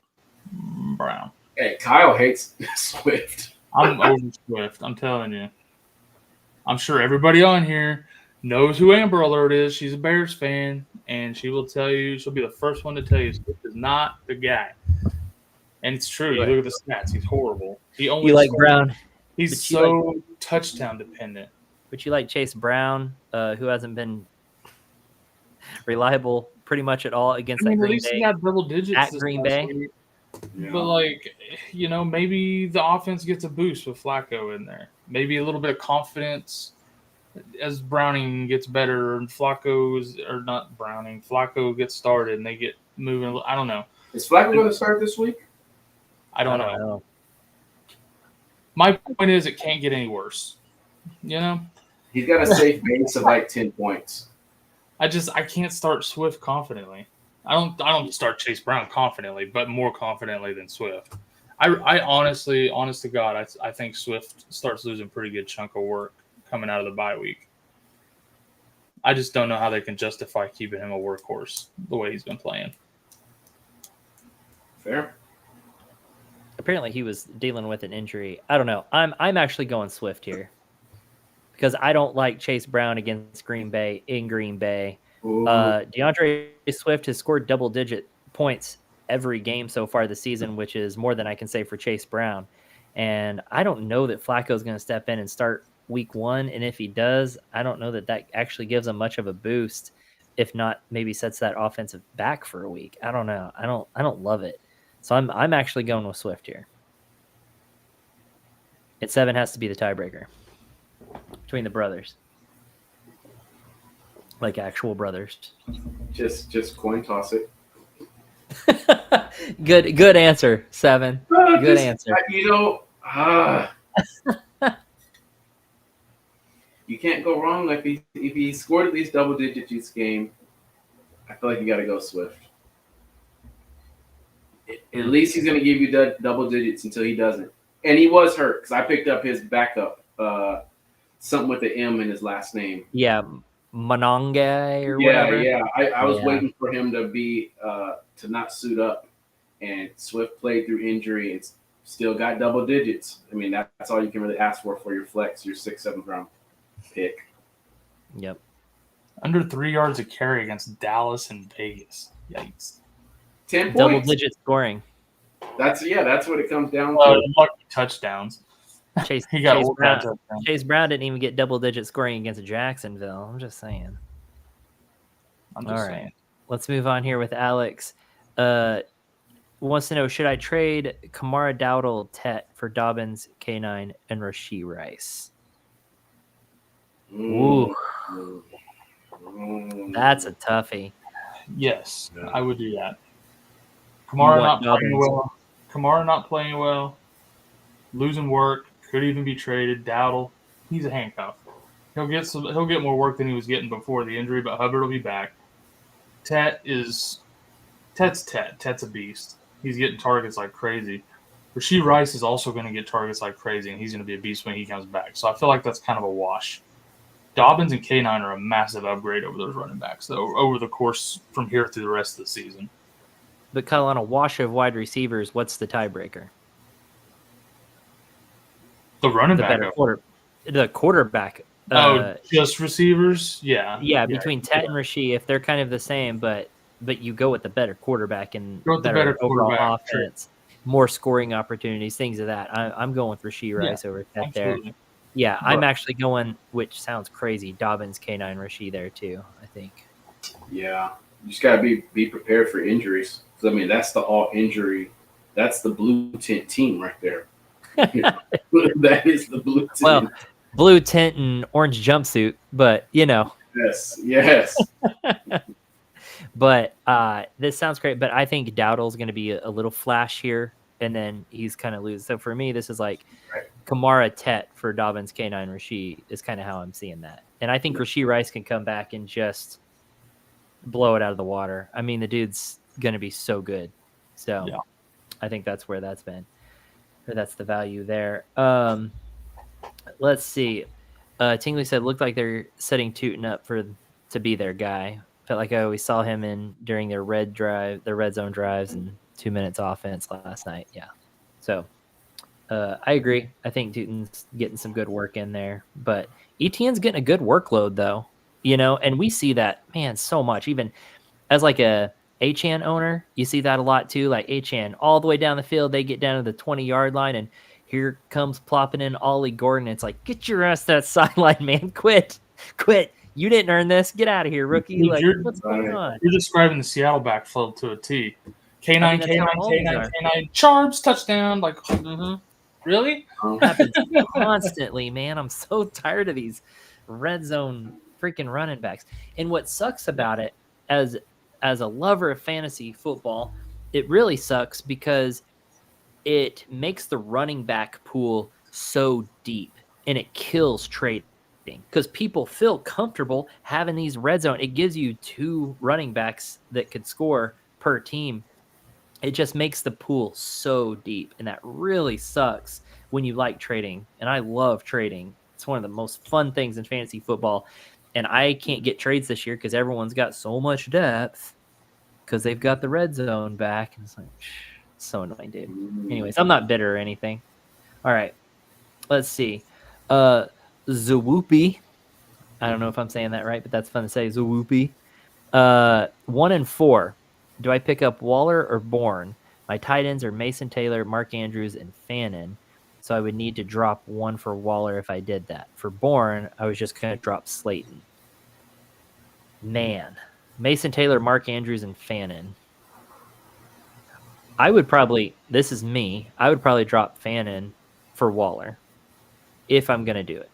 Hey, Kyle hates Swift. I'm over Swift. I'm telling you. I'm sure everybody on here knows who Amber Alert is. She's a Bears fan, and she will tell you. She'll be the first one to tell you Swift is not the guy. And it's true. You look at the stats; he's horrible. He only You like Brown? He's so touchdown dependent. But you like Chase Brown, who hasn't been reliable pretty much at all against that Green Bay. He got double digits at Green Bay. Yeah. But, like, you know, maybe the offense gets a boost with Flacco in there. Maybe a little bit of confidence as Browning gets better and Flacco gets started and they get moving. I don't know. Is Flacco going to start this week? I don't know. My point is it can't get any worse. You know? He's got a safe base of like 10 points. I can't start Swift confidently. I don't start Chase Brown confidently, but more confidently than Swift. I honestly, honest to God, I think Swift starts losing a pretty good chunk of work coming out of the bye week. I just don't know how they can justify keeping him a workhorse the way he's been playing. Fair. Apparently he was dealing with an injury. I don't know. I'm actually going Swift here because I don't like Chase Brown against Green Bay in Green Bay. DeAndre Swift has scored double-digit points every game so far this season, which is more than I can say for Chase Brown. And I don't know that Flacco is going to step in and start week 1. And if he does, I don't know that actually gives him much of a boost. If not, maybe sets that offensive back for a week. I don't know. I don't love it. So I'm actually going with Swift here. And 7 has to be the tiebreaker between the brothers. Like actual brothers. Just coin toss it. Good answer, 7. Good answer. You know, you can't go wrong. Like if he scored at least double digits each game, I feel like you got to go Swift. At least he's going to give you double digits until he doesn't. And he was hurt because I picked up his backup, something with the M in his last name. Yeah. Monongai or whatever. Yeah. I was waiting for him to be to not suit up, and Swift played through injury and still got double digits. I mean, that's all you can really ask for your flex, your 6th, 7th round pick. Yep. Under 3 yards of carry against Dallas and Vegas. Yikes. 10 points. Double-digit scoring. That's what it comes down to. Lucky touchdowns. Chase Brown didn't even get double-digit scoring against Jacksonville. I'm just saying. All right. Let's move on here with Alex. Wants to know, should I trade Kamara Dowdle Tet for Dobbins, K9, and Rashee Rice? Ooh. That's a toughie. Yes, I would do that. Kamara not playing well. Losing work. Could even be traded. Dowdle, he's a handcuff. He'll get more work than he was getting before the injury, but Hubbard will be back. Tet's Tet. Tet's a beast. He's getting targets like crazy. Rashee Rice is also going to get targets like crazy, and he's going to be a beast when he comes back. So I feel like that's kind of a wash. Dobbins and K9 are a massive upgrade over those running backs, though, over the course from here through the rest of the season. But Kyle, on a wash of wide receivers, what's the tiebreaker? The running back. The quarterback. Just receivers? Yeah. Yeah, between Tet and Rashee, if they're kind of the same, but you go with the better quarterback and better overall offense, more scoring opportunities, things of that. I'm going with Rashee Rice over Tet there. Yeah, I'm actually going, which sounds crazy, Dobbins, K9, Rashee there too, I think. Yeah, you just got to be prepared for injuries. I mean, that's the all-injury. That's the blue tent team right there. That is the blue tent. Well, blue tent and orange jumpsuit, but, you know. Yes. But this sounds great, but I think Dowdle's going to be a little flash here, and then he's kind of lose. So for me, this is like Kamara Tet for Dobbins, K9, Rashee is kind of how I'm seeing that. And I think Rashee Rice can come back and just blow it out of the water. I mean, the dude's going to be so good. So I think that's where that's been. Or that's the value there. Let's see. Tingley said, looked like they're setting Tootin up to be their guy. Felt like I always saw him during their red zone drives and 2 minutes offense last night. Yeah. So I agree. I think Newton's getting some good work in there, but Etienne's getting a good workload though, and we see that, man, so much. Even as like a Achan owner, you see that a lot too. Like Achan all the way down the field, they get down to the 20-yard line, and here comes plopping in Ollie Gordon. It's like, get your ass to that sideline, man. Quit. You didn't earn this. Get out of here, rookie. Dude, Like, what's going on? You're describing the Seattle backfield to a T. K9, I mean, that's how K9, all these K9, are. K9, Charbs, touchdown. Like, really? Happens constantly, man. I'm so tired of these red zone freaking running backs. And what sucks about it, as a lover of fantasy football, it really sucks because it makes the running back pool so deep, and it kills trading because people feel comfortable having these red zone. It gives you 2 running backs that could score per team. It just makes the pool so deep, and that really sucks when you like trading. And I love trading. It's one of the most fun things in fantasy football. And I can't get trades this year because everyone's got so much depth because they've got the red zone back. And it's like, so annoying, dude. Anyways, I'm not bitter or anything. All right, let's see. Zawoopi. I don't know if I'm saying that right, but that's fun to say. Zawoopi. 1 and 4. Do I pick up Waller or Bourne? My tight ends are Mason Taylor, Mark Andrews, and Fannin. So I would need to drop 1 for Waller if I did that. For Bourne, I was just going to drop Slayton. Man. Mason Taylor, Mark Andrews, and Fannin. I would probably, this is me, I would probably drop Fannin for Waller if I'm going to do it.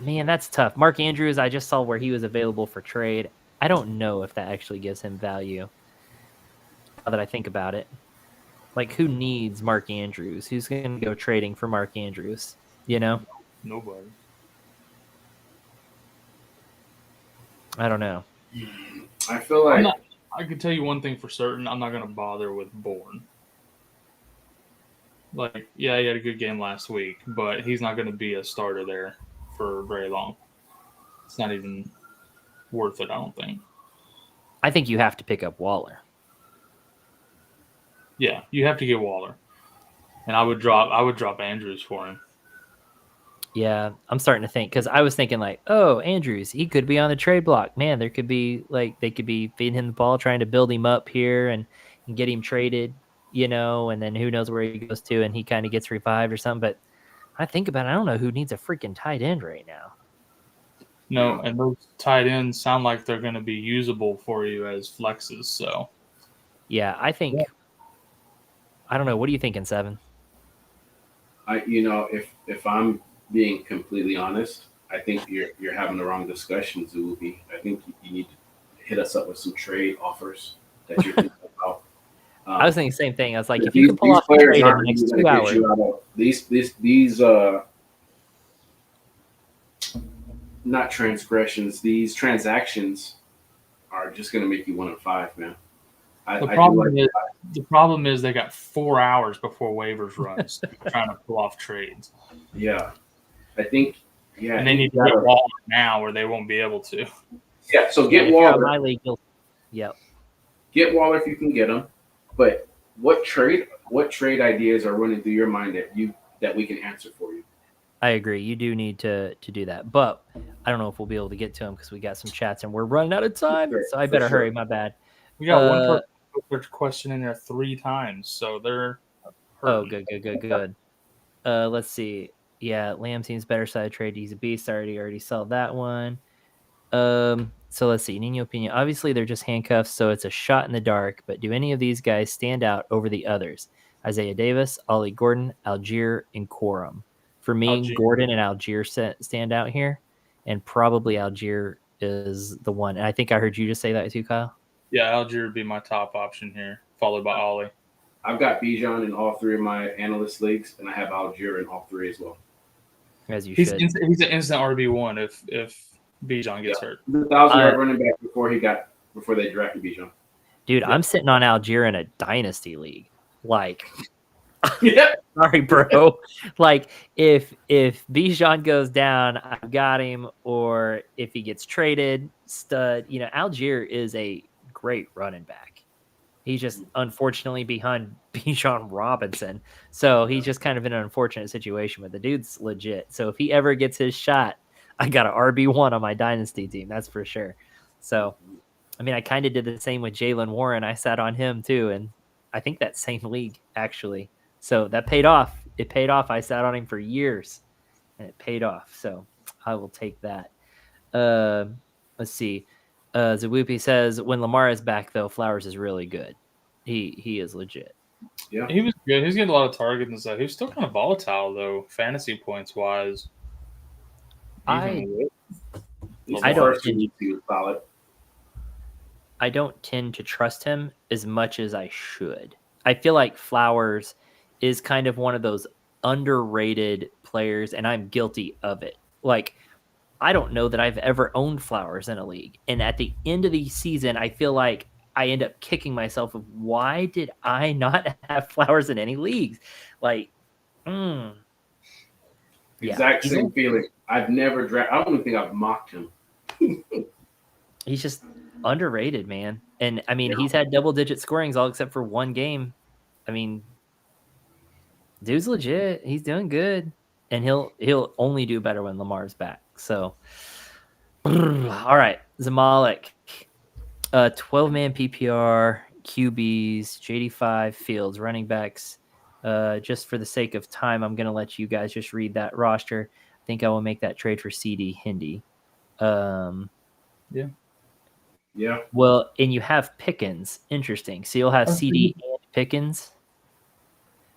Man, that's tough. Mark Andrews, I just saw where he was available for trade. I don't know if that actually gives him value. Now that I think about it, like, who needs Mark Andrews? Who's going to go trading for Mark Andrews? Nobody. I don't know. I feel like I can tell you one thing for certain. I'm not going to bother with Bourne. Like, yeah, he had a good game last week, but he's not going to be a starter there for very long. It's not even worth it, I don't think. I think you have to pick up Waller. Yeah, you have to get Waller. And I would drop Andrews for him. Yeah, I'm starting to think, because I was thinking like, oh, Andrews, he could be on the trade block. Man, there could be like, they could be feeding him the ball, trying to build him up here and get him traded, and then who knows where he goes to, and he kind of gets revived or something. But I think about it, I don't know who needs a freaking tight end right now. No, and those tight ends sound like they're going to be usable for you as flexes. So, yeah, I think. Yeah. I don't know. What are you thinking, Seven? If I'm being completely honest, I think you're having the wrong discussion, Zubi. I think you need to hit us up with some trade offers that you're thinking about. I was thinking the same thing. I was like, if you can pull off a trade in the next 2 hours. These not transgressions, these transactions are just going to make you 1 and 5, man. The problem is they got 4 hours before waivers runs trying to pull off trades. Yeah. I think, yeah. And they need to get Waller now or they won't be able to. Yeah, so get Waller. My league, yep. Get Waller if you can get him. But what trade ideas are running through your mind that we can answer for you? I agree. You do need to do that. But I don't know if we'll be able to get to them because we got some chats and we're running out of time. Sure, so I better hurry. My bad. We got one question in there 3 times, so they're hurting. Oh, good. Let's see. Yeah, Lamb seems better side trade. He's a beast. I already saw that one. So let's see. Nino Pena. Obviously, they're just handcuffs, so it's a shot in the dark. But do any of these guys stand out over the others? Isaiah Davis, Ollie Gordon, Algier, and Corum. For me, Algier. Gordon and Algier stand out here, and probably Algier is the one. And I think I heard you just say that too, Kyle. Yeah, Algier would be my top option here, followed by Ollie. I've got Bijan in all 3 of my analyst leagues, and I have Algier in all 3 as well. As you should. He's an instant RB1 if Bijan gets hurt. He's a 1,000-yard running back before they drafted Bijan. Dude, yeah. I'm sitting on Algier in a dynasty league. Like, yeah. Sorry, bro. Like, if Bijan goes down, I've got him. Or if he gets traded, stud. Algier is a great running back. He's just unfortunately behind Bijan Robinson. So he's just kind of in an unfortunate situation, but the dude's legit. So if he ever gets his shot, I got an RB1 on my dynasty team. That's for sure. So, I mean, I kind of did the same with Jalen Warren. I sat on him too. And I think that same league, actually. So that paid off. It paid off. I sat on him for years and it paid off. So I will take that. Let's see. Zawoopi says, when Lamar is back, though, Flowers is really good. He is legit. Yeah, he was good. He was getting a lot of targets and stuff. He was still kind of volatile, though, fantasy points wise. I don't tend to trust him as much as I should. I feel like Flowers is kind of one of those underrated players, and I'm guilty of it. Like, I don't know that I've ever owned Flowers in a league. And at the end of the season, I feel like I end up kicking myself of why did I not have Flowers in any leagues? Like, exact same feeling. I've never I don't even think I've mocked him. He's just underrated, man. And I mean, he's had double-digit scorings all except for one game. I mean, dude's legit. He's doing good. And he'll only do better when Lamar's back. So, all right, Zamalek, 12-man PPR, QBs, JD5, Fields, running backs. Just for the sake of time, I'm going to let you guys just read that roster. I think I will make that trade for CD Hindi. Yeah. Well, and you have Pickens. Interesting. So you'll have CD and Pickens.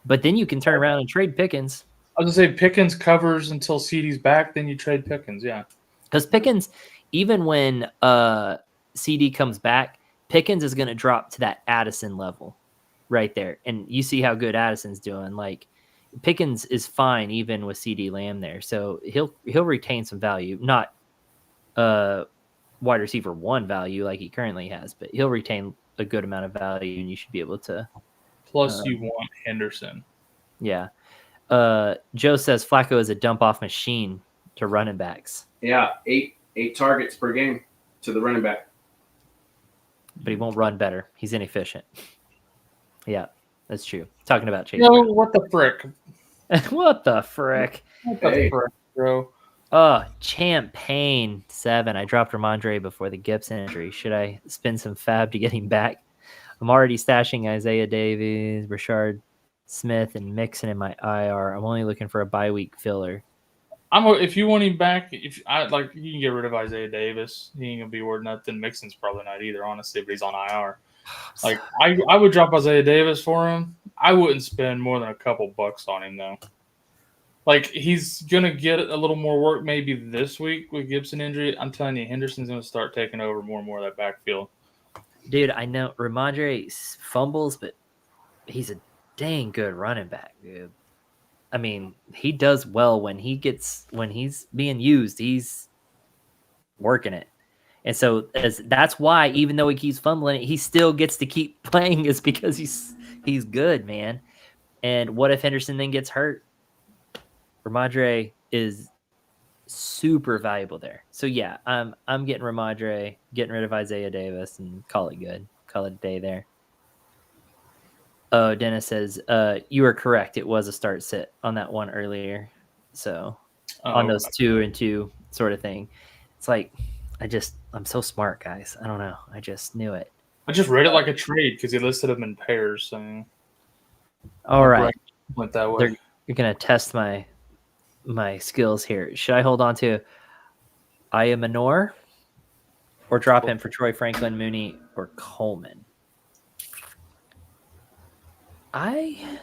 But then you can turn around and trade Pickens. I was going to say Pickens covers until CD's back, then you trade Pickens, yeah. Because Pickens, even when CD comes back, Pickens is going to drop to that Addison level right there. And you see how good Addison's doing. Like, Pickens is fine even with CD Lamb there. So he'll retain some value. Not wide receiver 1 value like he currently has, but he'll retain a good amount of value, and you should be able to. Plus, you want Henderson. Yeah. Joe says Flacco is a dump-off machine to running backs. Yeah, eight targets per game to the running back. But he won't run better. He's inefficient. Yeah, that's true. Talking about Chase. No, what the frick? What the frick? What the frick, bro? Oh, Champagne 7. I dropped Ramondre before the Gibson injury. Should I spend some fab to get him back? I'm already stashing Isaiah Davies, Rashard Smith, and Mixon in my IR. I'm only looking for a bye week filler. If you want him back, you can get rid of Isaiah Davis. He ain't gonna be worth nothing. Mixon's probably not either, honestly, but he's on IR. Like I would drop Isaiah Davis for him. I wouldn't spend more than a couple bucks on him though. Like he's gonna get a little more work maybe this week with Gibson injury. I'm telling you, Henderson's gonna start taking over more and more of that backfield. Dude, I know Ramondre fumbles, but he's a dang good running back, dude. I mean, he does well when he's being used. He's working it. And so that's why, even though he keeps fumbling it, he still gets to keep playing is because he's good, man. And what if Henderson then gets hurt? Ramondre is super valuable there. So yeah, I'm getting Ramondre, getting rid of Isaiah Davis, and call it good. Call it a day there. Oh, Dennis says, you are correct. It was a start sit on that one earlier. So on those 2 and 2 sort of thing. It's like, I'm so smart, guys. I don't know. I just knew it. I just read it like a trade because he listed them in pairs. So. All right. Went that way. You're going to test my skills here. Should I hold on to Aya Manor or drop him for Troy Franklin, Mooney, or Coleman? I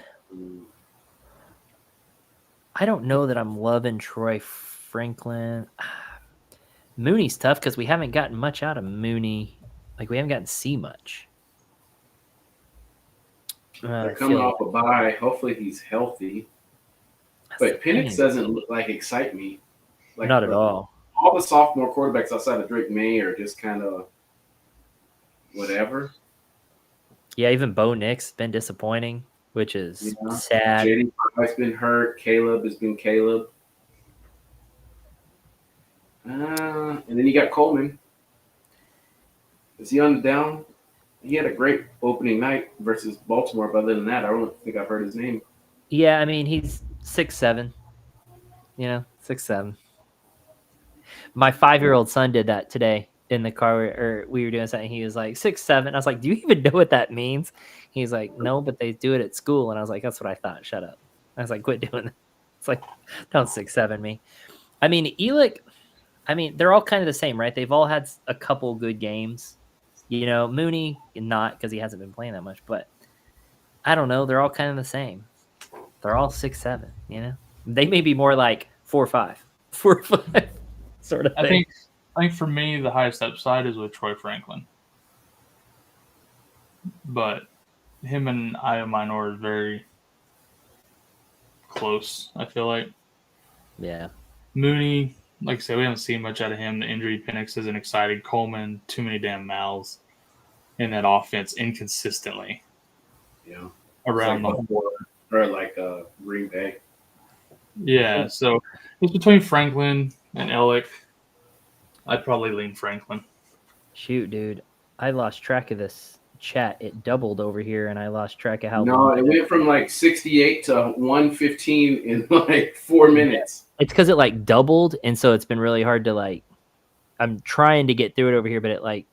don't know that I'm loving Troy Franklin. Mooney's tough because we haven't gotten much out of Mooney. Like, we haven't gotten to see much. They're coming off a bye. Hopefully he's healthy. But Penix doesn't look excite me. Like, not at all. All the sophomore quarterbacks outside of Drake May are just kind of whatever. Yeah, even Bo Nix been disappointing, which is sad. JD has been hurt. Caleb has been Caleb. And then you got Coleman. Is he on the down? he had a great opening night versus Baltimore, but other than that, I don't think I've heard his name. Yeah, I mean he's 6'7". 6'7". My 5-year-old son did that today in the car, or we were doing something. He was like 6'7". I was like, "Do you even know what that means?" He's like, "No, but they do it at school." And I was like, "That's what I thought. Shut up." I was like, "Quit doing that." It's like, don't 6'7" me. I mean, Elick. I mean, they're all kind of the same, right? They've all had a couple good games. Mooney not because he hasn't been playing that much, but I don't know. They're all kind of the same. They're all 6'7". They may be more like 4'5", 4'5", sort of thing. I think for me, the highest upside is with Troy Franklin, but him and Io Minor is very close. I feel like. Yeah. Mooney, like I said, we haven't seen much out of him. The injury Penix isn't excited. Coleman, too many damn mouths in that offense inconsistently. Yeah. Around the board. Or like Green Bay. Yeah, so it's between Franklin and Elick. I'd probably lean Franklin. Shoot, dude. I lost track of this chat. It doubled over here, and I lost track of how No, long. it went from like 68 to 115 in like 4 minutes. It's because it like doubled, and so it's been really hard to like. I'm trying to get through it over here, but it like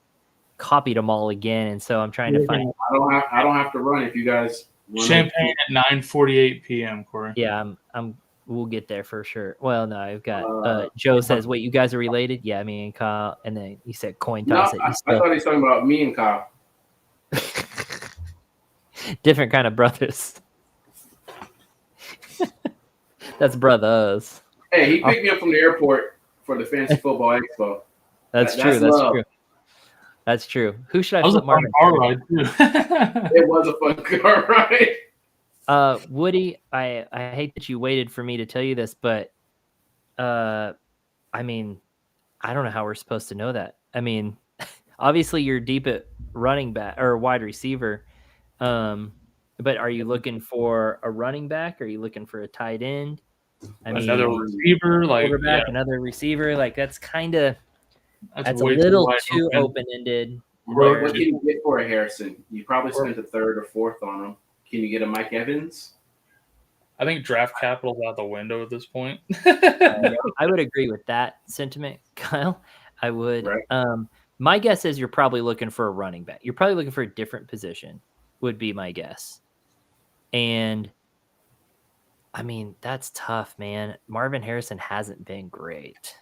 copied them all again, and so I'm trying to find. I don't have to run if you guys. Champagne at 9:48 p.m. Corey. Yeah, we'll get there for sure. Well, no, I've got Joe says, "Wait, you guys are related?" Yeah, me and Kyle, and then he said coin toss. No, I thought he was talking about me and Kyle. Different kind of brothers. That's brothers. Hey, he picked me up from the airport for the Fantasy Football Expo. That's true. That's true. That's true. Who should I flip Marvin? Car ride too. It was a fun car ride. Woody, I hate that you waited for me to tell you this, but I mean, I don't know how we're supposed to know that. I mean, obviously you're deep at running back or wide receiver. But are you looking for a running back? Are you looking for a tight end? Another receiver, like another receiver, like that's a little too open-ended. What can you get for a Harrison? You probably spent a third or fourth on him. Can you get a Mike Evans? I think draft capital's out the window at this point. I would agree with that sentiment, Kyle. I would. Right. My guess is you're probably looking for a running back. You're probably looking for a different position, would be my guess. And I mean, that's tough, man. Marvin Harrison hasn't been great.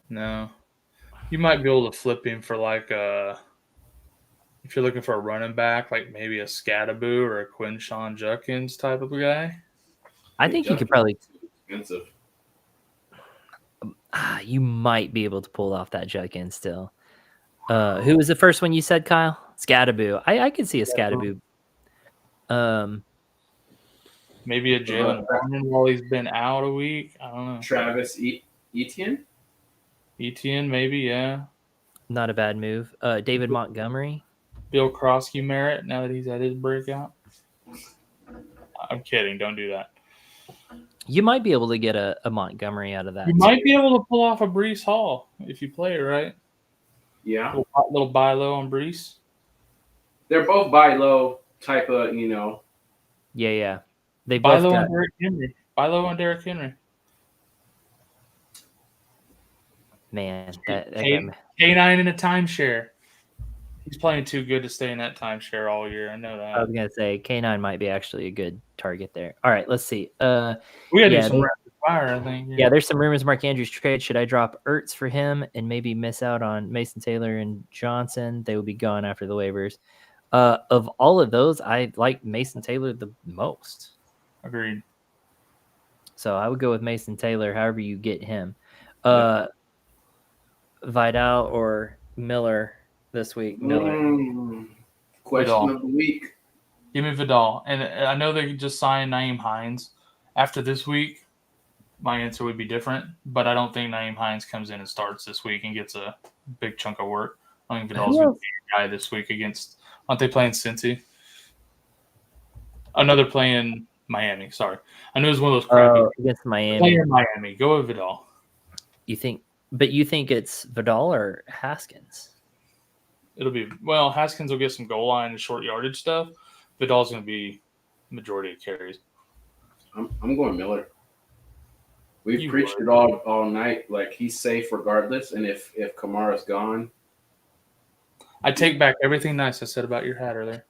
No. You might be able to flip him for like if you're looking for a running back, like maybe a Scattaboo or a Quinshawn Judkins type of guy. I think you could probably expensive. You might be able to pull off that Judkins still. Who was the first one you said, Kyle? Scattaboo. I could see a Scattaboo. Maybe a Jalen Warren while he's been out a week. I don't know. Travis Etienne? Etienne, maybe, yeah. Not a bad move. David Montgomery. Bill Krosky Merritt, now that he's had his breakout. I'm kidding. Don't do that. You might be able to get a Montgomery out of that. You might be able to pull off a Breece Hall if you play it right. Yeah. Little buy low on Breece. They're both buy low type of, Yeah. They buy both low got... on Derrick Henry. Buy low on Derrick Henry. Man, K9 in a timeshare. He's playing too good to stay in that timeshare all year. I know that. I was gonna say K9 might be actually a good target there. All right, let's see. We gotta do some rapid fire, I think. Yeah, there's some rumors Mark Andrews trade. Should I drop Ertz for him and maybe miss out on Mason Taylor and Johnson? They will be gone after the waivers. Of all of those, I like Mason Taylor the most. Agreed. So I would go with Mason Taylor, however you get him. Vidal or Miller this week? Miller. Question of the week. Give me Vidal. And I know they just signed Nyheim Hines. After this week, my answer would be different, but I don't think Nyheim Hines comes in and starts this week and gets a big chunk of work. I think Vidal's going to be a guy this week against – aren't they playing Cincy? Another playing Miami, sorry. I know it's one of those crappy against Miami. Playing Miami. Go with Vidal. You think it's Vidal or Haskins? It'll be Haskins will get some goal line and short yardage stuff. Vidal's going to be majority of carries. I'm going Miller. We've preached it all night. Like, he's safe regardless, and if Kamara's gone, I take back everything nice I said about your hat earlier.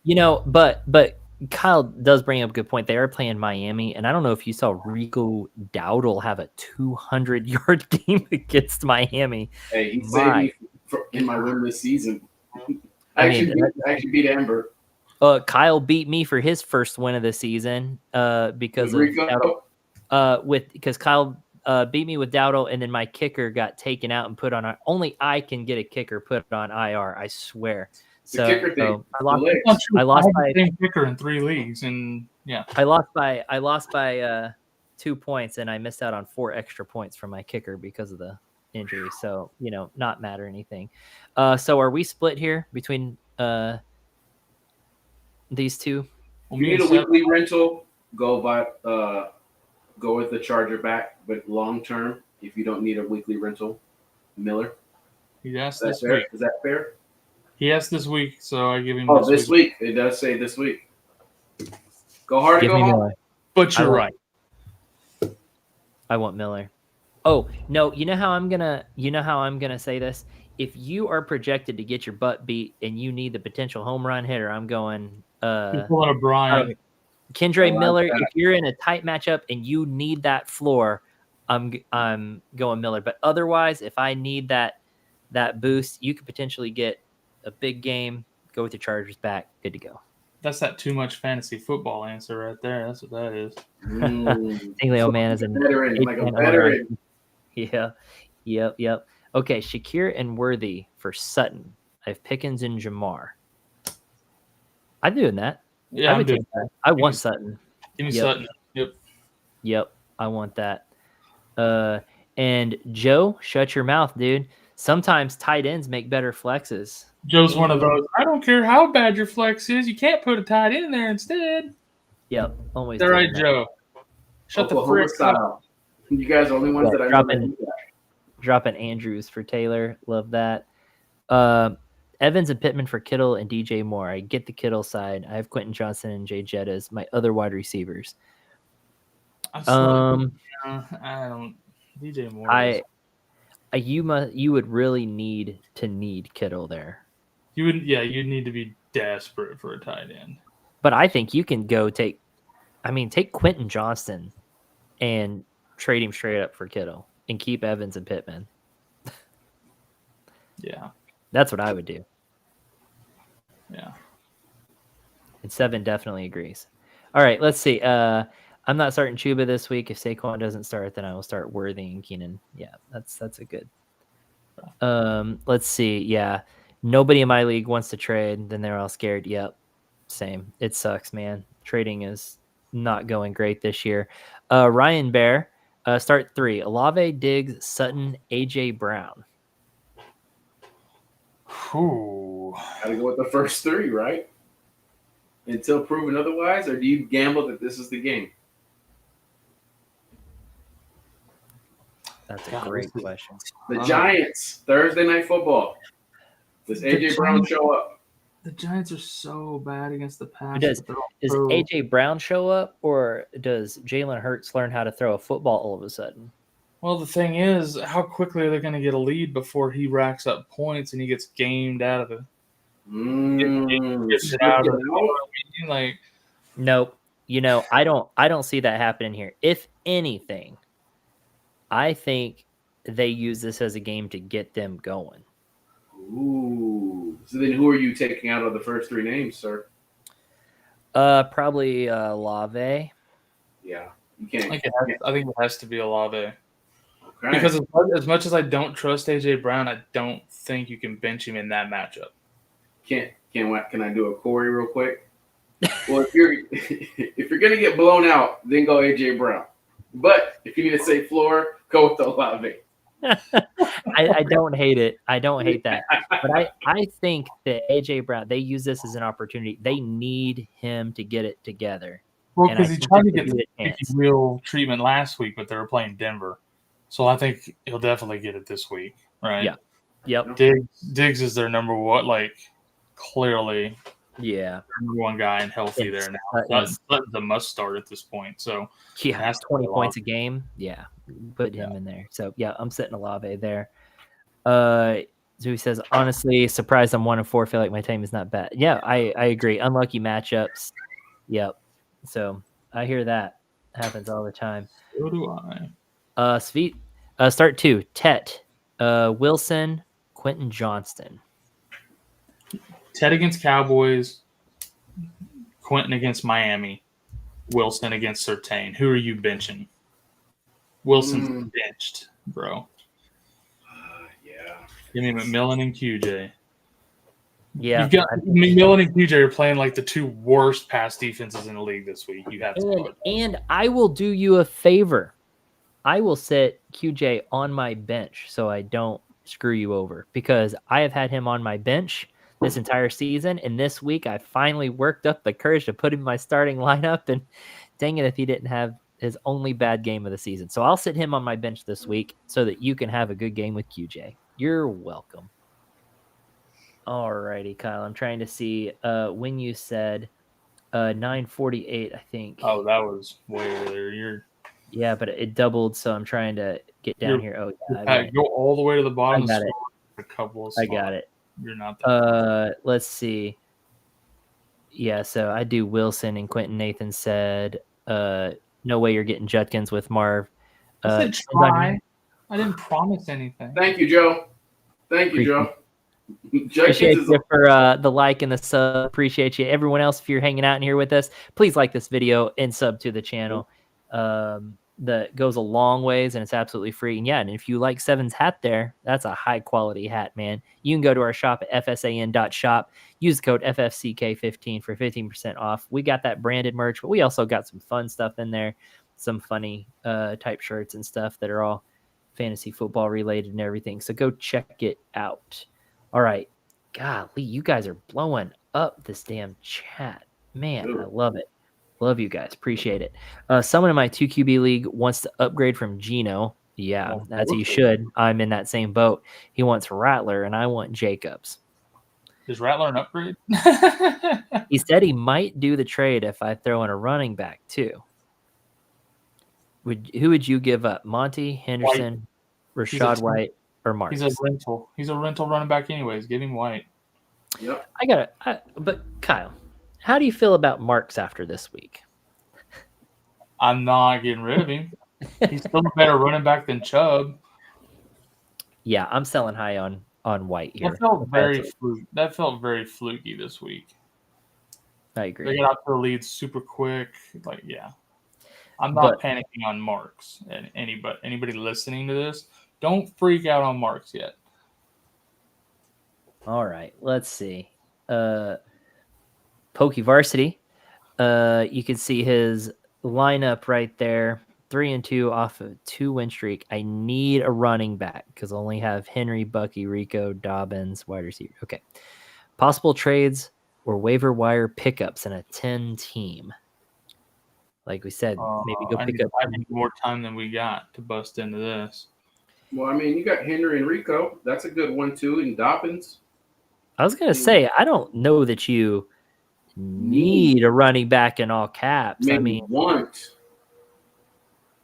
But Kyle does bring up a good point. They are playing Miami, and I don't know if you saw Rico Dowdle have a 200-yard game against Miami. Hey, he saved me in my win this season. I actually beat Amber. Kyle beat me for his first win of the season because of Dowdle. Because Kyle beat me with Dowdle, and then my kicker got taken out and put on. Only I can get a kicker put on IR. I swear. So I lost by same kicker in 3 leagues, and I lost by 2 points, and I missed out on 4 extra points from my kicker because of the injury. So not matter anything. So are we split here between these two? If you need a weekly rental, go with the Charger back, but long term, if you don't need a weekly rental, Miller. He asked this week. Is that fair? He asked this week, so I give him this week. It does say this week. Go hard or go home. Miller. But you're right. I want Miller. Oh, no, you know how I'm gonna say this? If you are projected to get your butt beat and you need the potential home run hitter, I'm going you're pulling a Brian. Kendra Miller. If you're in a tight matchup and you need that floor, I'm going Miller. But otherwise, if I need that boost, you could potentially get a big game. Go with the Chargers back. Good to go. That's that too much fantasy football answer right there. That's what that is. Tingley man is a veteran. Yeah. Yep. Okay, Shakir and Worthy for Sutton. I have Pickens and Jamar. I'm doing that. Yeah, I would take that. I want Sutton. Give me Sutton. Yep. I want that. And Joe, shut your mouth, dude. Sometimes tight ends make better flexes. Joe's one of those. I don't care how bad your flex is. You can't put a tight end in there instead. Yep. Always. All right, Joe. Shut the frick up. You guys are the only ones that I dropping Andrews for Taylor. Love that. Evans and Pittman for Kittle and DJ Moore. I get the Kittle side. I have Quentin Johnson and Jay Jetta as my other wide receivers. I don't. DJ Moore. You would really need Kittle there. You'd need to be desperate for a tight end. But I think you can take Quentin Johnston and trade him straight up for Kittle and keep Evans and Pittman. Yeah. That's what I would do. Yeah. And 7 definitely agrees. All right, let's see. I'm not starting Chuba this week. If Saquon doesn't start, then I will start Worthy and Keenan. Yeah, that's a good. Let's see. Yeah. Nobody in my league wants to trade. Then they're all scared. Yep. Same. It sucks, man. Trading is not going great this year. Ryan Bear, start 3. Olave, Diggs, Sutton, AJ Brown. Ooh. Gotta go with the first 3, right? Until proven otherwise, or do you gamble that this is the game? That's a great question. The Giants, Thursday Night Football. Does AJ Brown show up? The Giants are so bad against the pass. Does AJ Brown show up, or does Jalen Hurts learn how to throw a football all of a sudden? Well, the thing is, how quickly are they going to get a lead before he racks up points and he gets gamed out of it? Nope. I don't see that happening here. If anything, I think they use this as a game to get them going. Ooh. So then who are you taking out of the first 3 names, sir? Probably Olave. Yeah. You can't. I think it has to be Olave. Okay. Because as much as I don't trust AJ Brown, I don't think you can bench him in that matchup. Can I do a Corey real quick? Well, if you're gonna get blown out, then go AJ Brown. But if you need a safe floor, go with the Olave. I don't hate it. I don't hate that. But I think that AJ Brown, they use this as an opportunity. They need him to get it together. Well, because he tried to get the real treatment last week, but they were playing Denver. So I think he'll definitely get it this week, right? Yeah. Yep. Diggs is their number one. clearly Yeah. number one guy and healthy there now. Sutton's a must start at this point. So yeah, 20 points a game. Yeah, put him in there. So yeah, I'm sitting Olave there. So he says, honestly, surprised I'm 1-4. Feel like my team is not bad. Yeah, I agree. Unlucky matchups. Yep. So I hear that happens all the time. So do I. Sweet. Start 2. Tet, Wilson, Quentin Johnston. Ted against Cowboys, Quentin against Miami, Wilson against Surtain. Who are you benching? Wilson's benched, bro. Yeah. Give me McMillan and QJ. Yeah. You've got McMillan and QJ are playing like the two worst pass defenses in the league this week. You have to. And I will do you a favor. I will sit QJ on my bench so I don't screw you over, because I have had him on my bench this entire season, and this week I finally worked up the courage to put him in my starting lineup, and dang it if he didn't have his only bad game of the season. So I'll sit him on my bench this week so that you can have a good game with QJ. You're welcome. Alrighty, Kyle. I'm trying to see when you said 9:48, I think. Oh, that was way earlier. Yeah, but it doubled, so I'm trying to get down here. Oh, yeah. Go all the way to the bottom. I got it. A couple of I got it. You're not that. Let's see. Yeah, so I do Wilson, and Quentin Nathan said, no way you're getting Judkins with Marv. I said try. I didn't promise anything. Thank you, Joe. Thank you, Joe. Appreciate you for the like and the sub. Appreciate you. Everyone else, if you're hanging out in here with us, please like this video and sub to the channel. That goes a long ways, and it's absolutely free. And yeah, and if you like Seven's hat there, that's a high quality hat, man. You can go to our shop at fsan.shop. Use the code FFCK15 for 15% off. We got that branded merch, but we also got some fun stuff in there, some funny type shirts and stuff that are all fantasy football related and everything. So go check it out. All right. Golly, you guys are blowing up this damn chat. Man, I love it. Love you guys. Appreciate it. Someone in my 2QB league wants to upgrade from Geno. Yeah, as he should. I'm in that same boat. He wants Rattler, and I want Jacobs. Is Rattler an upgrade? He said he might do the trade if I throw in a running back, too. Who would you give up? Monty, Henderson, Rashad White, or Marks? He's a rental. He's a rental running back anyways. Give him White. Yep. But Kyle, how do you feel about Marks after this week? I'm not getting rid of him. He's still a better running back than Chubb. Yeah, I'm selling high on White here. That felt very fluky this week. I agree. They got out to the lead super quick. Like, yeah. I'm not panicking on Marks. And anybody listening to this, don't freak out on Marks yet. All right, let's see. Pokey Varsity. You can see his lineup right there. 3-2 off a 2-win streak. I need a running back because I only have Henry, Bucky, Rico, Dobbins, wide receiver. Okay. Possible trades or waiver wire pickups in a 10 team. Like we said, maybe go pick up. I need more time than we got to bust into this. Well, I mean, you got Henry and Rico. That's a good one, too. And Dobbins. I was going to say, I don't know that you need a running back in all caps. Maybe I mean, want.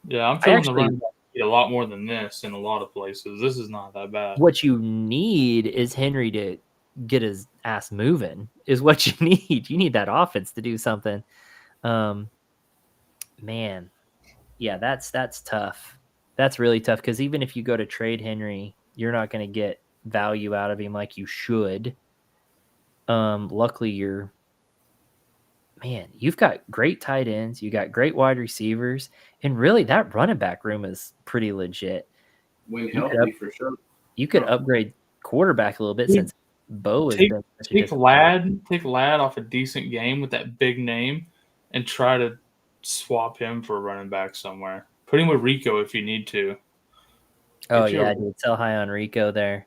Yeah, I'm feeling the running back a lot more than this in a lot of places. This is not that bad. What you need is Henry to get his ass moving, is what you need. You need that offense to do something. Man, yeah, that's tough. That's really tough because even if you go to trade Henry, you're not going to get value out of him like you should. Luckily, you've got great tight ends, you got great wide receivers, and really that running back room is pretty legit. When healthy, for sure. You could upgrade quarterback a little bit since Bo has been take Ladd off a decent game with that big name and try to swap him for a running back somewhere. Put him with Rico if you need to. Oh yeah, dude, sell high on Rico there.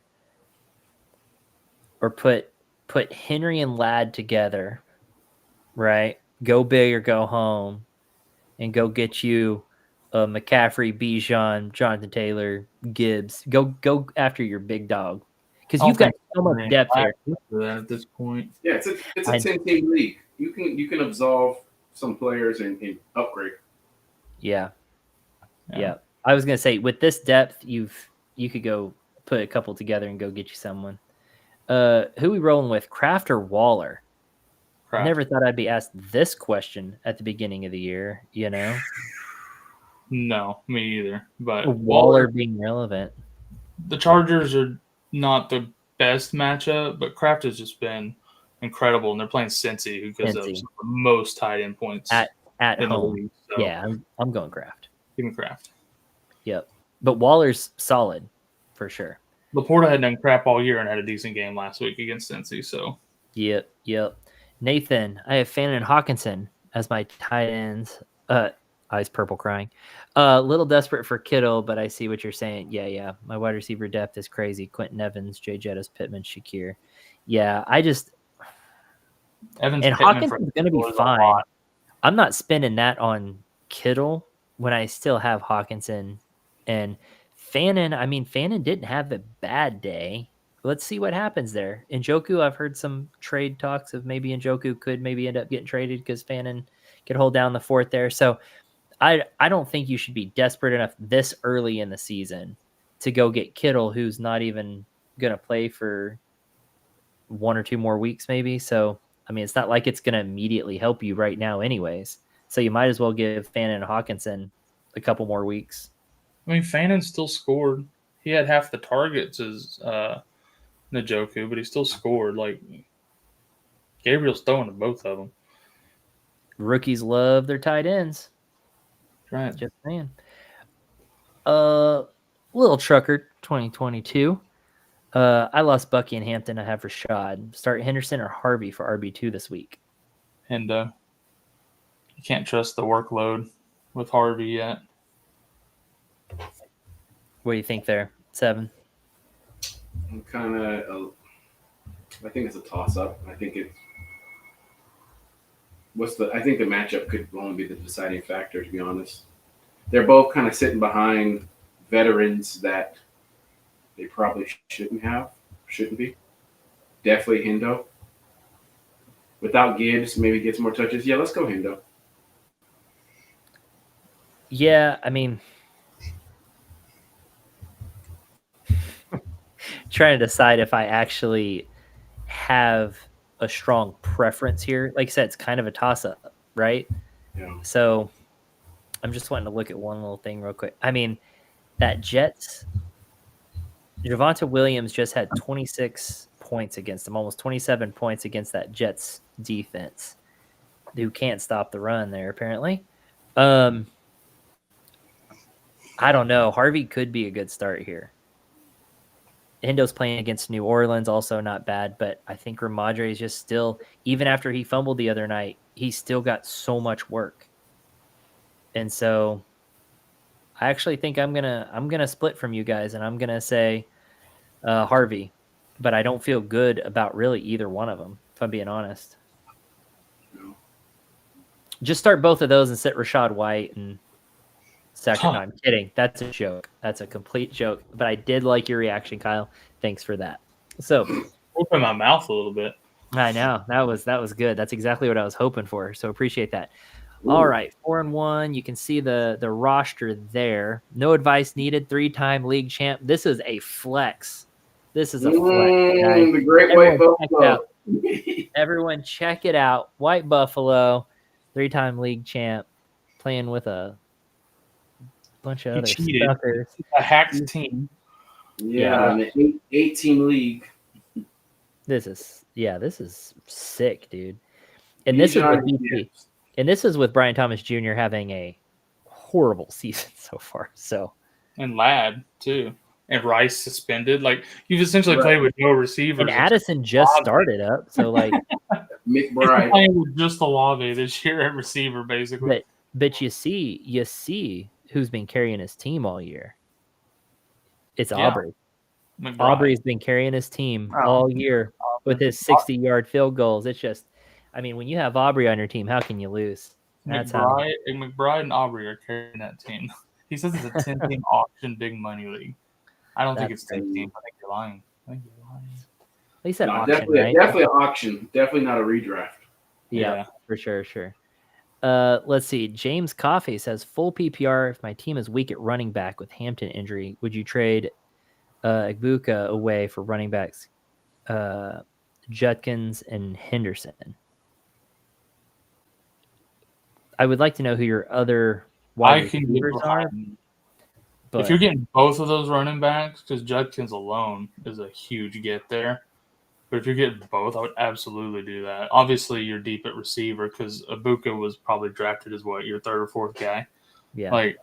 Or put Henry and Ladd together, right? Go big or go home, and go get you McCaffrey, Bijan, Jonathan Taylor, Gibbs. Go after your big dog. because you've got so much depth here at this point. Yeah, it's a 10-team league. You can absolve some players and upgrade. Yeah. I was gonna say with this depth, you could go put a couple together and go get you someone. Who we rolling with, Kraft or Waller? Kraft. Never thought I'd be asked this question at the beginning of the year. You know, no, me either. But Waller being relevant. The Chargers are not the best matchup, but Kraft has just been incredible, and they're playing Cincy, who gives up some of the most tight end points at in home. The league, so. Yeah, I'm going Kraft. Give me Kraft. Yep, but Waller's solid for sure. Laporta had done crap all year and had a decent game last week against Cincy. So. Yep. Nathan, I have Fannin and Hawkinson as my tight ends. Eyes purple crying. Little desperate for Kittle, but I see what you're saying. Yeah. My wide receiver depth is crazy. Quentin Evans, Jay Jettis, Pittman, Shakir. Yeah, Evans and Hawkinson's going to be fine. I'm not spending that on Kittle when I still have Hawkinson and Fannin. I mean, Fannin didn't have a bad day. Let's see what happens there. Njoku, I've heard some trade talks of maybe Njoku could maybe end up getting traded because Fannin could hold down the fort there. So I don't think you should be desperate enough this early in the season to go get Kittle, who's not even going to play for 1 or 2 more weeks maybe. So, I mean, it's not like it's going to immediately help you right now anyways. So you might as well give Fannin and Hawkinson a couple more weeks. I mean, Fannin still scored. He had half the targets as Njoku, but he still scored. Like, Gabriel's throwing to both of them. Rookies love their tight ends. Right. Just saying. Little trucker 2022. I lost Bucky and Hampton. I have Rashad. Start Henderson or Harvey for RB2 this week. And you can't trust the workload with Harvey yet. What do you think there, 7? I'm kind of. I think it's a toss-up. I think it's. I think the matchup could only be the deciding factor, to be honest. They're both kind of sitting behind veterans that they probably shouldn't be. Definitely Hendo. Without Gibbs, maybe gets more touches. Yeah, let's go Hendo. Yeah, I mean, trying to decide if I actually have a strong preference here. Like I said, it's kind of a toss-up, right? Yeah. So I'm just wanting to look at one little thing real quick. I mean, that Jets, Javonte Williams just had 26 points against them, almost 27 points against that Jets defense, who can't stop the run there, apparently. I don't know. Harvey could be a good start here. Hendo's playing against New Orleans, also not bad, but I think Ramondre is just still, even after he fumbled the other night, he's still got so much work. And so I actually think I'm gonna split from you guys, and I'm gonna say Harvey, but I don't feel good about really either one of them, if I'm being honest. No. Just start both of those and sit Rashad White and second. No, I'm kidding. That's a joke. That's a complete joke. But I did like your reaction, Kyle. Thanks for that. So open my mouth a little bit. I know that was good. That's exactly what I was hoping for. So appreciate that. Ooh. All right, 4-1. You can see the roster there. No advice needed. 3-time league champ. This is a flex. This is a flex. Guys. The great White Buffalo. Everyone check it out. White Buffalo, 3-time league champ, playing with a bunch of other suckers. A hacked team. Yeah, an 8-team league. This is sick, dude. And this is with BP. And this is with Brian Thomas Jr. having a horrible season so far. So, and Ladd too, and Rice suspended. Like you've essentially played with no receivers. And Addison just started up, so like McBride playing with just Olave this year at receiver, basically. But you see who's been carrying his team all year. It's Aubrey. McBride. Aubrey's been carrying his team all year with his 60-yard field goals. It's just, I mean, when you have Aubrey on your team, how can you lose? McBride and Aubrey are carrying that team. He says it's a 10-team auction, big money league. I don't think it's 10 teams. I think you're lying. He said auction, definitely, right? definitely an auction. Definitely not a redraft. Yeah, for sure. Let's see. James Coffey says full PPR. If my team is weak at running back with Hampton injury, would you trade Ibuka away for running backs Judkins and Henderson? I would like to know who your other wide receivers are. But if you're getting both of those running backs, because Judkins alone is a huge get there. But if you're getting both, I would absolutely do that. Obviously, you're deep at receiver because Ibuka was probably drafted as your third or fourth guy. Yeah, like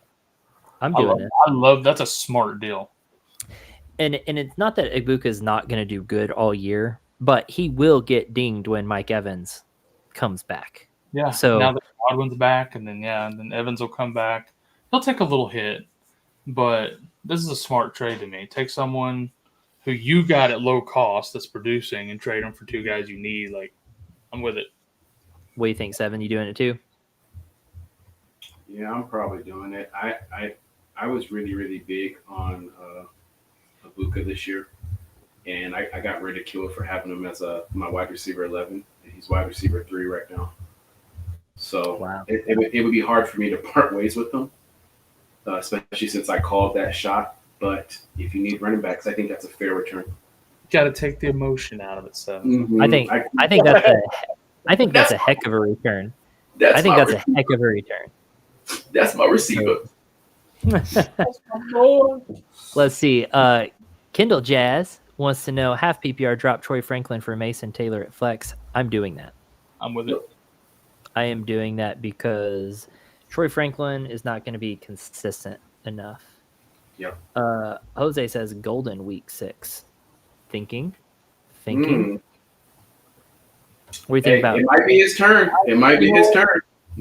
I'm doing it. I love that's a smart deal. And it's not that Ibuka is not going to do good all year, but he will get dinged when Mike Evans comes back. Yeah. So now that Godwin's back, and then Evans will come back. He'll take a little hit, but this is a smart trade to me. Take someone who you got at low cost that's producing and trade them for two guys you need. Like, I'm with it. What do you think, Seven? You doing it too? Yeah, I'm probably doing it. I was really, really big on Ibuka this year, and I got ridiculed for having him as my wide receiver 11. He's wide receiver 3 right now. So wow. it would be hard for me to part ways with him, especially since I called that shot. But if you need running backs, I think that's a fair return. Got to take the emotion out of it, so I think that's a heck of a return. I think that's a heck of a return. That's my receiver. Let's see. Kindle Jazz wants to know half PPR drop Troy Franklin for Mason Taylor at flex. I'm doing that. I'm with it. I am doing that because Troy Franklin is not going to be consistent enough. Yep. Jose says Golden week 6. Thinking. What do you think about? It might be his turn.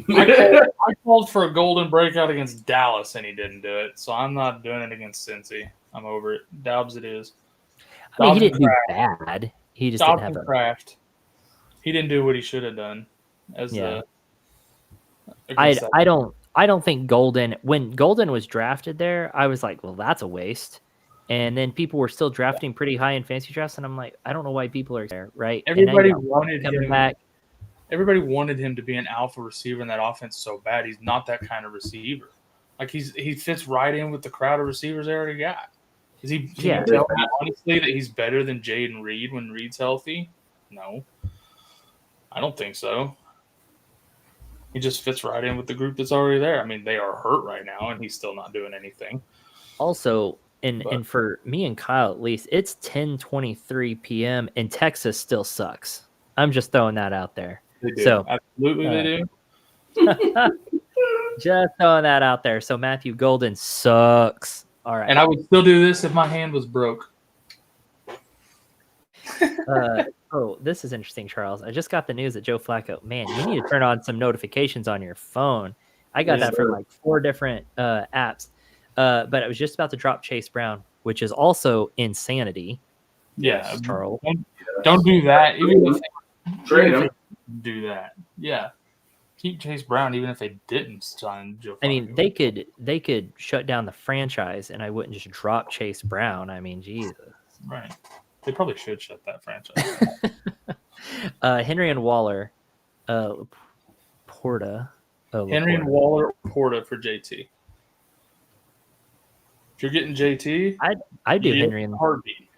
I called for a golden breakout against Dallas, and he didn't do it. So I'm not doing it against Cincy. I'm over it. Dobbs it is. I mean, he didn't do bad. He just didn't have a craft. He didn't do what he should have done. I don't think Golden, when Golden was drafted there, I was like, well, that's a waste. And then people were still drafting pretty high in fantasy drafts, and I'm like, I don't know why people are there, right? Everybody wanted him back. Everybody wanted him to be an alpha receiver in that offense so bad. He's not that kind of receiver. Like he fits right in with the crowd of receivers they already got. Can you tell me honestly that he's better than Jaden Reed when Reed's healthy? No, I don't think so. He just fits right in with the group that's already there. I mean, they are hurt right now, and he's still not doing anything. Also, and for me and Kyle at least, it's 10:23 p.m. and Texas still sucks. I'm just throwing that out there. They do. So absolutely they do. Just throwing that out there. So Matthew Golden sucks. All right. And I would still do this if my hand was broke. This is interesting, Charles. I just got the news that Joe Flacco. Man, you need to turn on some notifications on your phone. I got that from like 4 different apps. But I was just about to drop Chase Brown, which is also insanity. Yeah, Charles. Don't do that. Even if trade him. Do that. Yeah. Keep Chase Brown even if they didn't sign Joe Flacco. I mean, they could shut down the franchise and I wouldn't just drop Chase Brown. I mean, Jesus. Right. They probably should shut that franchise down. Henry and Waller. Porta. Henry and Waller, Porta for JT. If you're getting JT, I'd do Henry and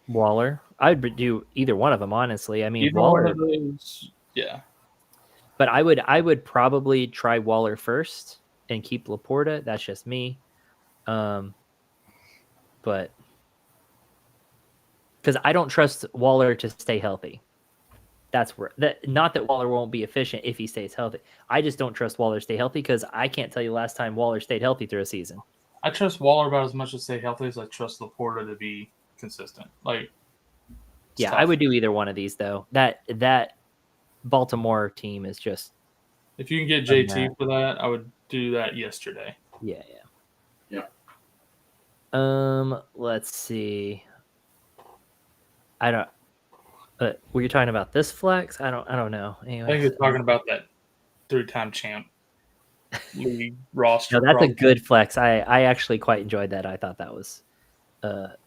Waller. I'd do either one of them, honestly. I mean, either Waller. One of those, yeah. But I would probably try Waller first and keep Laporta. That's just me. But because I don't trust Waller to stay healthy. That's where not that Waller won't be efficient if he stays healthy. I just don't trust Waller to stay healthy because I can't tell you last time Waller stayed healthy through a season. I trust Waller about as much to stay healthy as I trust Laporta to be consistent. Yeah, I would do either one of these though. That Baltimore team is just. If you can get JT for that, I would do that yesterday. Yeah. Yeah. Let's see. I don't. But were you talking about this flex? I don't know. Anyway, I think you're talking about that 3-time champ league roster. No, that's a good flex. I actually quite enjoyed that. I thought that was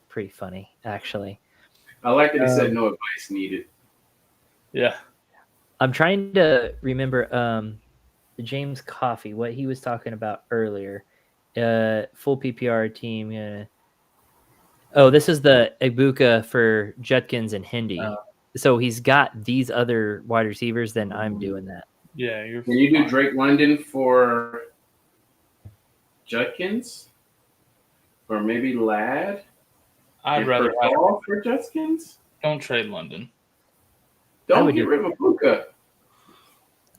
pretty funny, actually. I like that he said no advice needed. Yeah. I'm trying to remember James Coffey, what he was talking about earlier. Full PPR team. Oh, this is the Ibuka for Judkins and Hindi. So he's got these other wide receivers, then I'm doing that. Yeah. Can you do Drake London for Judkins? Or maybe Ladd? I'd rather have for Judkins? Don't trade London. Don't get rid of Ibuka.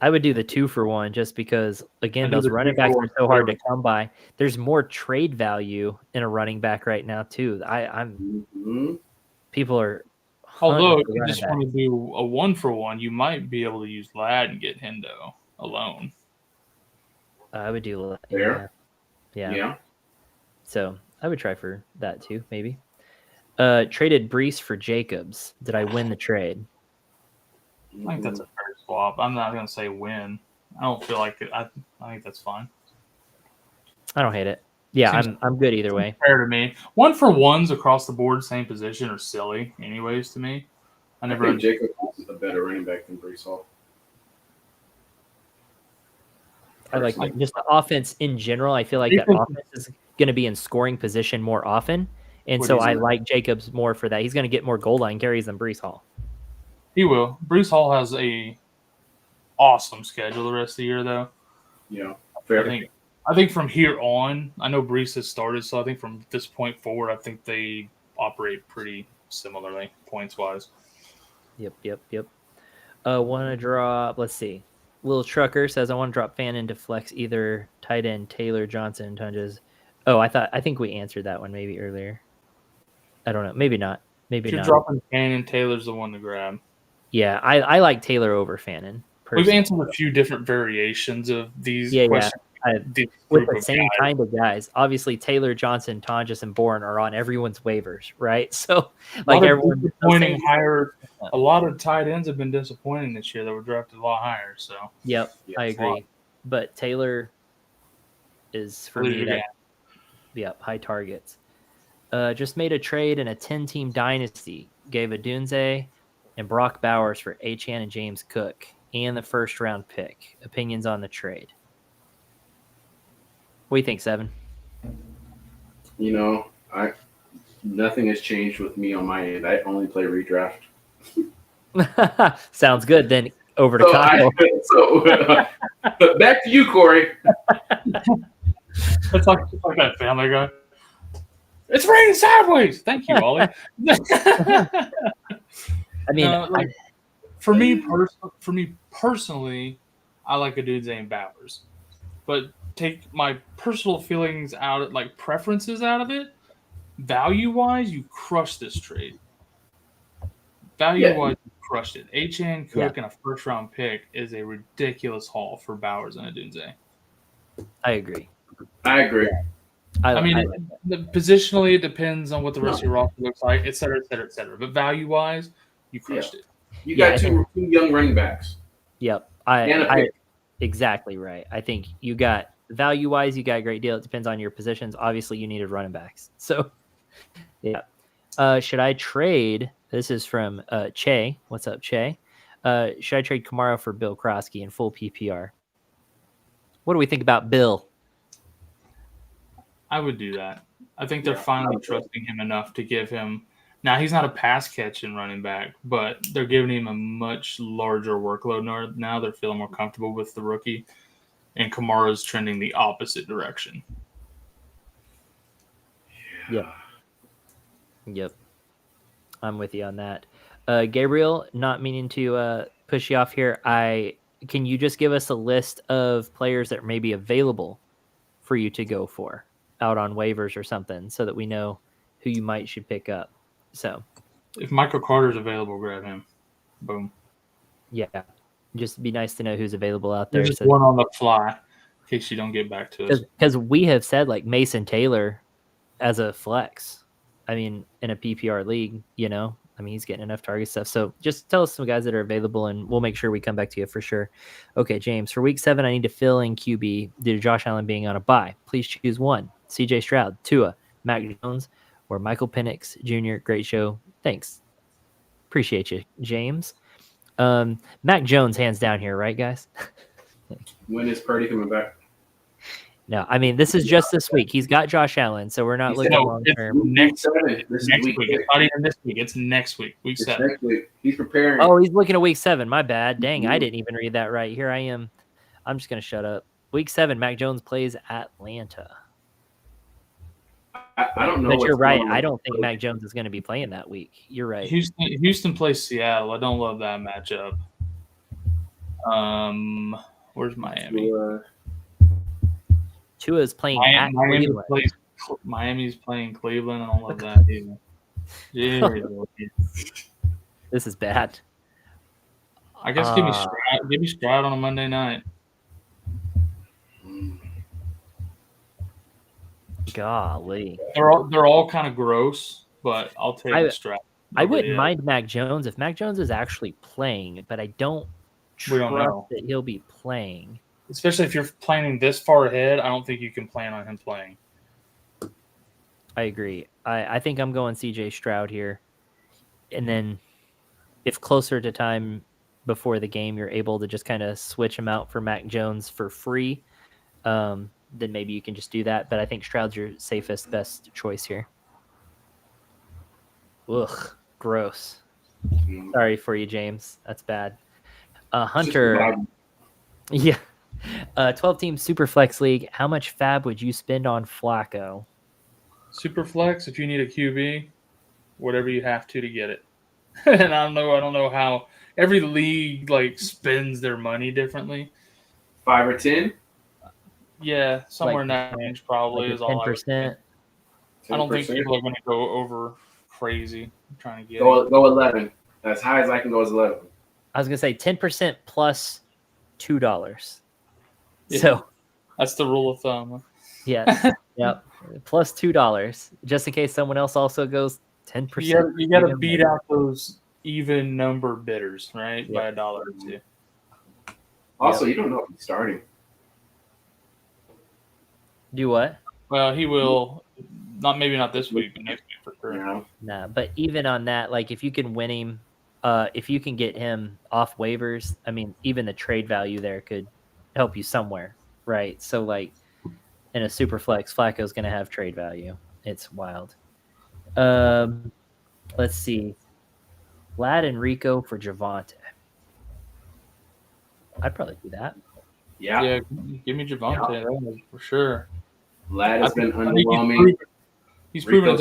I would do the 2-for-1 just because, again, those running backs are so hard to come by. There's more trade value in a running back right now, too. People are. Although, if you just want to do a 1-for-1, you might be able to use Ladd and get Hendo alone. I would do Yeah. So I would try for that too, maybe. Traded Brees for Jacobs. Did I win the trade? I think that's a fair swap. I'm not going to say win. I don't feel like it. I think that's fine. I don't hate it. Yeah, I'm good either way. Fair to me. 1-for-1s across the board, same position, are silly, anyways. To me, I think Jacobs is a better running back than Brees Hall. I like just the offense in general. I feel like that offense is going to be in scoring position more often, and so I like Jacobs more for that. He's going to get more goal line carries than Brees Hall. He will. Brees Hall has a awesome schedule the rest of the year, though. Yeah, fair. I think from here on, I know Brees has started, so I think from this point forward, I think they operate pretty similarly, points-wise. Yep. Want to drop, let's see. Little Trucker says, I want to drop Fan into flex either tight end Taylor, Johnson, Tunges. Oh, I think we answered that one maybe earlier. I don't know. Maybe not. Maybe if you're not. Dropping Fannin, Taylor's the one to grab. Yeah, I like Taylor over Fannin. We've answered a few different variations of these questions. With the same kind of guys. Obviously, Taylor, Johnson, Tonjes, and Bourne are on everyone's waivers, right? So, like everyone, disappointing higher. A lot of tight ends have been disappointing this year that were drafted a lot higher. So, yep, I agree. But Taylor is for me. High targets. Just made a trade in a 10-team dynasty. Gave Adunze and Brock Bowers for Achane and James Cook and the first-round pick. Opinions on the trade? What do you think, Seven? Nothing has changed with me on my end. I only play redraft. Sounds good. Then over to Kyle. Back to you, Corey. It's like that Family Guy. It's raining sideways. Thank you, Ollie. I mean, for me personally, I like Adunze and Bowers, but take my personal feelings out, like preferences out of it. Value-wise, you crushed this trade. Value-wise, you crushed it. Achane, Cook, and a first-round pick is a ridiculous haul for Bowers and Adunze. I agree. Positionally, it depends on what the rest of your roster looks like, et cetera, et cetera, et cetera. But value-wise, you crushed it. You got two young running backs. Yep. Exactly right. I think you got value-wise, you got a great deal. It depends on your positions. Obviously, you needed running backs. So, yeah. Should I trade? This is from Che. What's up, Che? Should I trade Kamara for Bill Krosky in full PPR? What do we think about Bill? I would do that. I think they're finally trusting him enough to give him. Now, he's not a pass-catching running back, but they're giving him a much larger workload now. They're feeling more comfortable with the rookie, and Kamara's trending the opposite direction. Yep. I'm with you on that. Gabriel, not meaning to push you off here. Can you just give us a list of players that may be available for you to go for out on waivers or something so that we know who you should pick up? So if Michael Carter's available, grab him. Boom. Yeah. Just be nice to know who's available out there. There's just one on the fly in case you don't get back to us. Because we have said like Mason Taylor as a flex. I mean, in a PPR league, he's getting enough target stuff. So just tell us some guys that are available and we'll make sure we come back to you for sure. Okay, James, for week 7, I need to fill in QB due to Josh Allen being on a bye. Please choose one. CJ Stroud, Tua, Mac Jones, or Michael Penix Jr. Great show. Thanks. Appreciate you, James. Mac Jones, hands down here, right, guys? When is Purdy coming back? No, I mean, this is just this week. He's got Josh Allen, so we're not looking long term. Next week. It's not even this week. It's next week. Week 7. Next week. He's preparing. Oh, he's looking at week 7. My bad. Dang, I didn't even read that right. Here I am. I'm just going to shut up. Week 7, Mac Jones plays Atlanta. I don't know. But you're right. I don't think Mac Jones is going to be playing that week. You're right. Houston plays Seattle. I don't love that matchup. Where's Miami? Tua is playing at Cleveland. Miami's playing Cleveland. I don't love that either. This is bad. I guess give me Stroud on a Monday night. Golly, they're all kind of gross, but I'll take Stroud. I wouldn't mind Mac Jones if Mac Jones is actually playing, but I don't trust that he'll be playing. Especially if you're planning this far ahead, I don't think you can plan on him playing. I agree. I think I'm going CJ Stroud here. And then if closer to time before the game, you're able to just kind of switch him out for Mac Jones for free, then maybe you can just do that. But I think Stroud's your safest, best choice here. Ugh, gross. Sorry for you, James. That's bad. Hunter. Yeah. 12-team Superflex League. How much fab would you spend on Flacco? Superflex, if you need a QB, whatever you have to get it. And I don't know how every league spends their money differently. 5 or 10? Yeah, somewhere in that range probably is all 10%. I don't think people are going to go over crazy trying to get go 11. As high as I can go is 11. I was going to say 10% plus $2. Yeah, so that's the rule of thumb. Yes. Yep. Plus $2, just in case someone else also goes 10%. You got to beat out those even number bidders, right? Yep. By $1 or $2. Also, you don't know if he's starting. Do what? Well, he will. Maybe not this week, but next week for sure. Yeah. Nah, but even on that, if you can win him, if you can get him off waivers, I mean, even the trade value there could help you somewhere, right? So, in a super flex, Flacco's going to have trade value. It's wild. Let's see. Lad and Rico for Javonte. I'd probably do that. Yeah. Give me Javonte for sure. Lad has been underwhelming. He's proven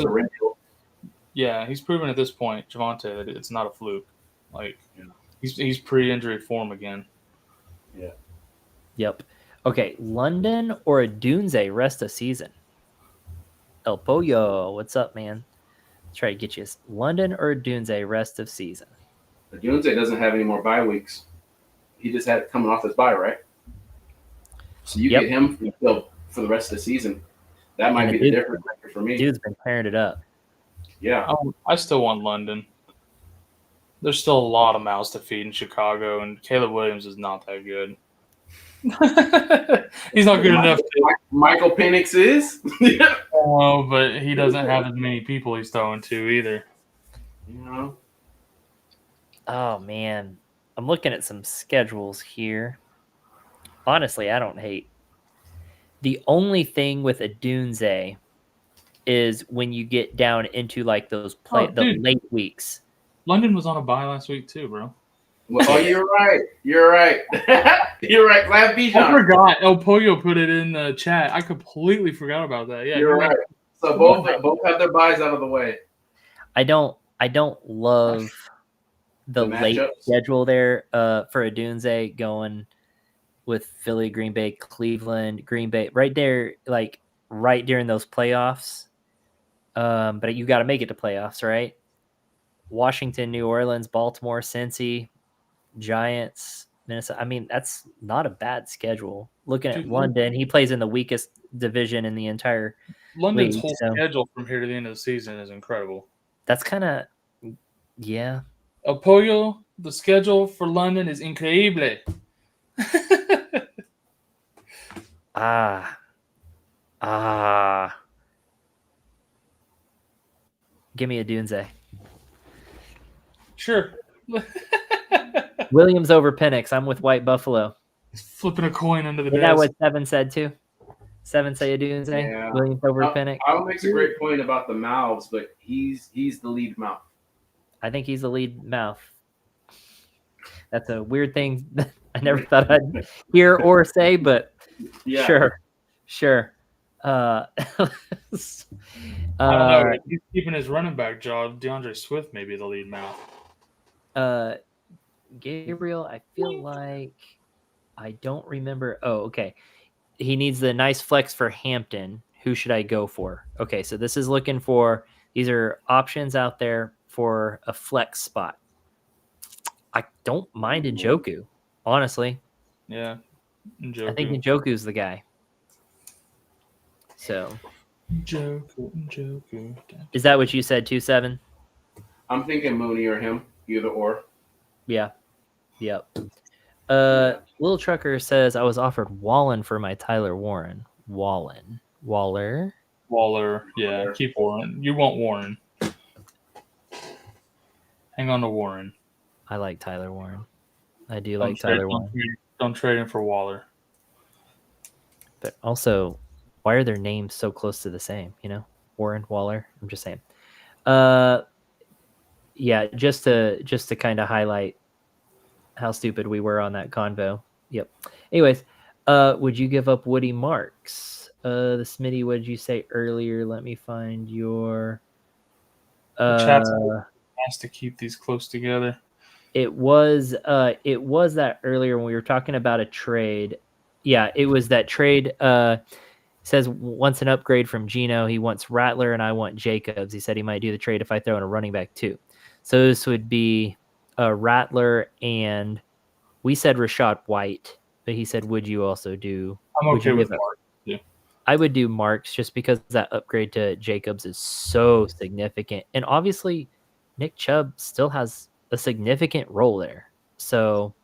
he's proven at this point, Javonte, that it's not a fluke. He's pre-injury form again. Yeah. Yep. Okay, London or a Dunze rest of season? El Pollo, what's up, man? Let's try to get you London or a Dunze rest of season. The Dunze doesn't have any more bye weeks. He just had coming off his bye, right? So you get him for the rest of the season. That might be the difference maker for me. Dude's been pairing it up. Yeah. I still want London. There's still a lot of mouths to feed in Chicago, and Caleb Williams is not that good. He's not good enough. Michael Penix is. Oh, but he doesn't have as many people he's throwing to either. Oh man, I'm looking at some schedules here. Honestly, I don't hate. The only thing with a Dunze is when you get down into those late weeks. London was on a bye last week too, bro. Oh, you're right. You're right. You're right. Glad Bijan. I forgot. El Pollo put it in the chat. I completely forgot about that. Yeah, you're right. So both have their buys out of the way. I don't love the late schedule there for a Dunze going with Philly, Green Bay, Cleveland, Green Bay, right there, right during those playoffs. But you got to make it to playoffs, right? Washington, New Orleans, Baltimore, Cincy, Giants, Minnesota. I mean, that's not a bad schedule. Looking at London, he plays in the weakest division in the entire London's league, whole schedule from here to the end of the season is incredible. That's kind of, yeah. El Pollo, the schedule for London is increíble. Give me a Dunze. Sure. Williams over Penix. I'm with White Buffalo. Flipping a coin under the Is desk. that what Seven said too? Seven say Adunze? Yeah. Williams over Penix. Al makes a great point about the mouths, but he's the lead mouth. I think he's the lead mouth. That's a weird thing I never thought I'd hear or say, but sure. I don't know. He's keeping his running back job. DeAndre Swift may be the lead mouth. Gabriel, I feel like I don't remember. Oh, okay. He needs the nice flex for Hampton. Who should I go for? Okay, so this is looking for, these are options out there for a flex spot. I don't mind Njoku, honestly. Yeah. Njoku. I think Njoku's the guy. So. Njoku. Is that what you said, 2-7? I'm thinking Mooney or him, either or. Yeah. Yep. Little Trucker says I was offered Wallen for my Tyler Warren. Waller. Yeah, keep Warren. You want Warren. Hang on to Warren. I like Tyler Warren. I do like Tyler Warren. Don't trade him for Waller. But also, why are their names so close to the same? You know, Warren, Waller. I'm just saying. Yeah, just to kind of highlight how stupid we were on that convo. Yep. Anyways, would you give up Woody Marks? The Smitty, what did you say earlier? Let me find your. Chat's has to keep these close together. It was that earlier when we were talking about a trade. Yeah, it was that trade. Says wants an upgrade from Gino. He wants Rattler and I want Jacobs. He said he might do the trade if I throw in a running back too. So this would be Rattler, and we said Rashad White, but he said, would you also do? I'm okay with Marks. Yeah. I would do Marks just because that upgrade to Jacobs is so significant. And obviously, Nick Chubb still has a significant role there. So,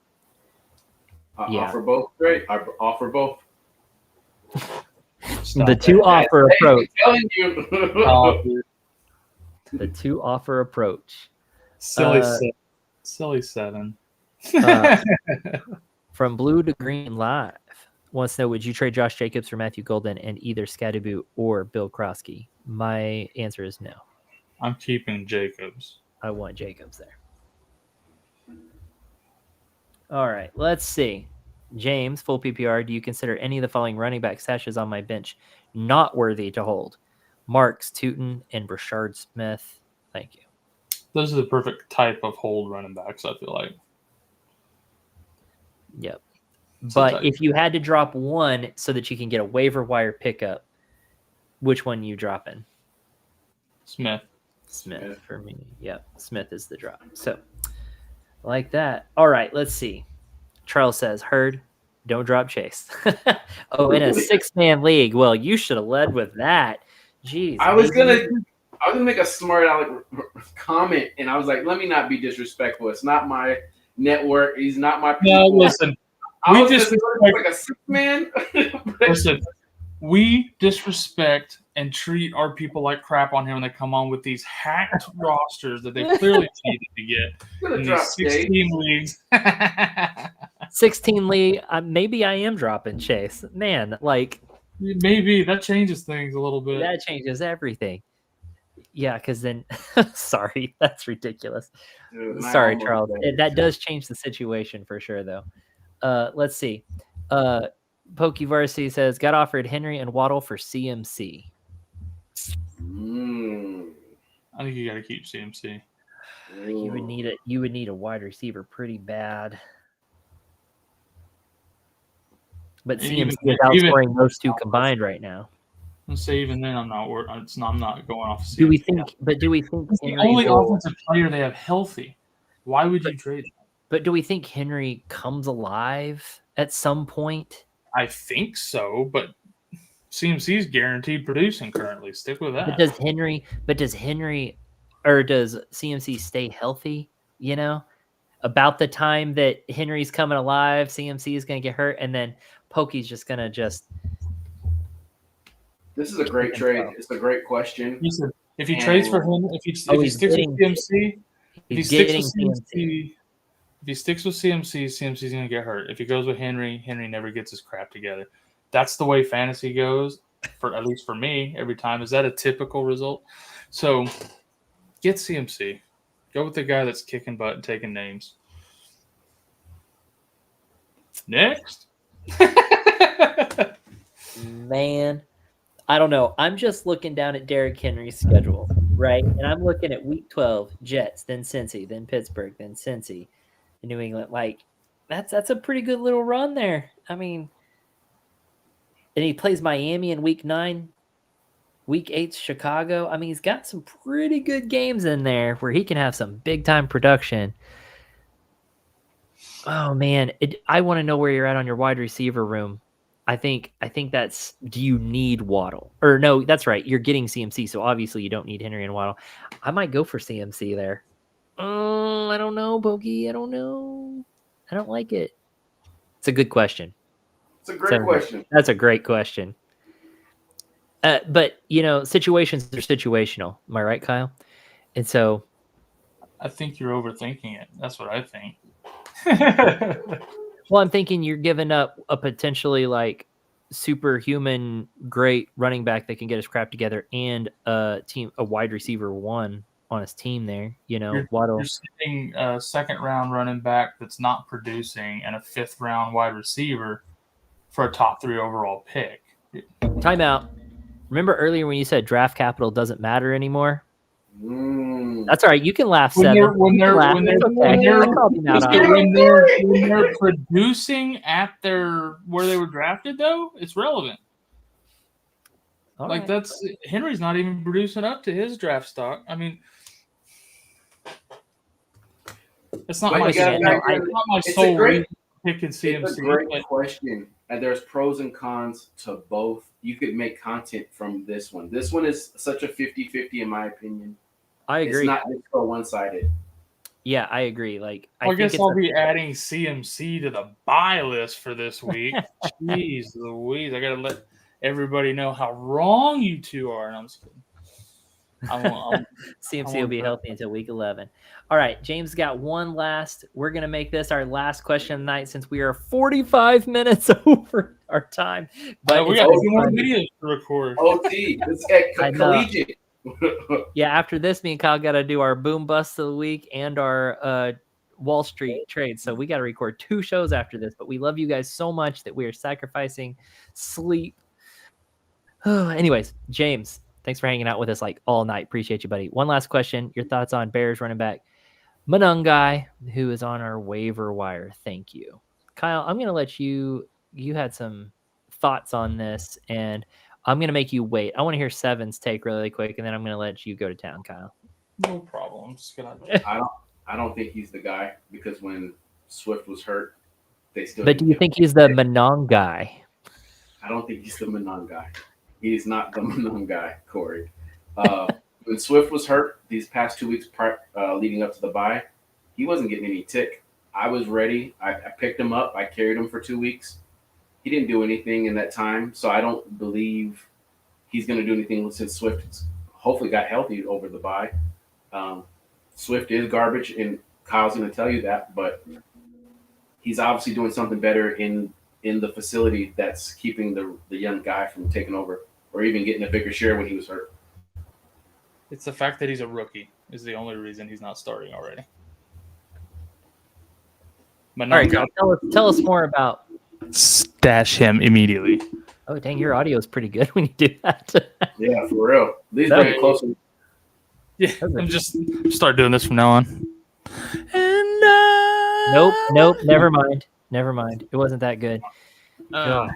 yeah. Offer both. Great. I offer both. The two-offer approach. Telling you. The two-offer approach. Silly seven. From Blue to Green Live wants to know, would you trade Josh Jacobs for Matthew Golden and either Scadaboo or Bill Krosky? My answer is no. I'm keeping Jacobs. I want Jacobs there. All right, let's see. James, full PPR, do you consider any of the following running back stashes on my bench not worthy to hold? Marks, Tootin, and Brashard Smith. Thank you. Those are the perfect type of hold running backs, I feel like. Yep. But if you had to drop one so that you can get a waiver wire pickup, which one you dropping? Smith For me. Yep. Smith is the drop. So, like that. All right, let's see. Charles says, Hurd, don't drop Chase. Oh, in a 6-man league. Well, you should have led with that. Jeez. I was gonna make a smart aleck comment, and I was like, let me not be disrespectful. It's not my network. He's not my people. No, listen. I was just like a 6-man. Listen, we disrespect and treat our people like crap on here when they come on with these hacked rosters that they clearly needed to get in these 16 leagues. 16 league. Maybe I am dropping Chase. Man, like. Maybe that changes things a little bit. That changes everything. Yeah, because then, sorry, that's ridiculous. Dude, sorry, Charles. That does change the situation for sure, though. Let's see. Pokey Varsity says, got offered Henry and Waddle for CMC. I think you got to keep CMC. You would need a wide receiver pretty bad. But CMC is outscoring those two combined right now. Let's say even then, I'm not going off. CMC. Do we think it's the only offensive player they have healthy? Why would you trade him? But do we think Henry comes alive at some point? I think so, but CMC's guaranteed producing currently. Stick with that. But does Henry or does CMC stay healthy? You know, about the time that Henry's coming alive, CMC is going to get hurt, and then Pokey's just going to just. This is a great trade. It's a great question. If he trades for him, if he sticks with CMC, He's getting CMC. If he sticks with CMC, CMC's going to get hurt. If he goes with Henry, Henry never gets his crap together. That's the way fantasy goes, at least for me, every time. Is that a typical result? So get CMC. Go with the guy that's kicking butt and taking names. Next. Man, I don't know. I'm just looking down at Derrick Henry's schedule, right? And I'm looking at week 12, Jets, then Cincy, then Pittsburgh, then Cincy. New England, like that's a pretty good little run there. I mean, and he plays Miami in week 9, week 8's Chicago. I mean, he's got some pretty good games in there where he can have some big time production. Oh man, I want to know where you're at on your wide receiver room. I think that's, do you need Waddle? Or no, that's right. You're getting CMC, so obviously you don't need Henry and Waddle. I might go for CMC there. Oh, I don't know, Bogey. I don't know. I don't like it. It's a good question. It's a great question. That's a great question. But, situations are situational. Am I right, Kyle? And so... I think you're overthinking it. That's what I think. Well, I'm thinking you're giving up a potentially, superhuman great running back that can get his crap together and a wide receiver 1 on his team there, Waddle. You're sitting a second-round running back that's not producing and a fifth-round wide receiver for a top 3 overall pick. Timeout. Remember earlier when you said draft capital doesn't matter anymore? That's all right. You can laugh, Seven. When they're producing at where they were drafted, though, it's relevant. All right. That's Henry's not even producing up to his draft stock. I mean, it's not my sole reason picking CMC. It's a great question, and there's pros and cons to both. You could make content from this one. This one is such a 50-50 in my opinion. I agree. It's not just so one-sided. Yeah, I agree. I guess I'll be adding CMC to the buy list for this week. Jeez Louise, I got to let everybody know how wrong you two are. And I'm just kidding. CMC will be healthy until week 11. All right, James got one last. We're going to make this our last question of the night since we are 45 minutes over our time. But we got 2 more videos to record. OT, it's collegiate. Yeah, after this, me and Kyle got to do our boom bust of the week and our Wall Street trade. So we got to record 2 shows after this. But we love you guys so much that we are sacrificing sleep. Anyways, James, thanks for hanging out with us all night. Appreciate you, buddy. One last question. Your thoughts on Bears running back Manungai, who is on our waiver wire. Thank you. Kyle, I'm going to let you had some thoughts on this, and I'm going to make you wait. I want to hear Seven's take really quick, and then I'm going to let you go to town, Kyle. No problem. I'm just gonna... I don't think he's the guy, because when Swift was hurt, they still... But do you think he's the Manungai? I don't think he's the Manungai. He's not the Manungai, Corey. When Swift was hurt these past 2 weeks leading up to the bye, he wasn't getting any tick. I was ready. I picked him up. I carried him for 2 weeks. He didn't do anything in that time, so I don't believe he's going to do anything since Swift hopefully got healthy over the bye. Swift is garbage, and Kyle's going to tell you that, but he's obviously doing something better in the facility that's keeping the young guy from taking over or even getting a bigger share when he was hurt. It's the fact that he's a rookie is the only reason he's not starting already. All right, tell us more about... Stash him immediately. Oh, dang, your audio is pretty good when you do that. Yeah, for real. At least bring it closer. Yeah, I'm just start doing this from now on. And Nope, never mind. It wasn't that good. So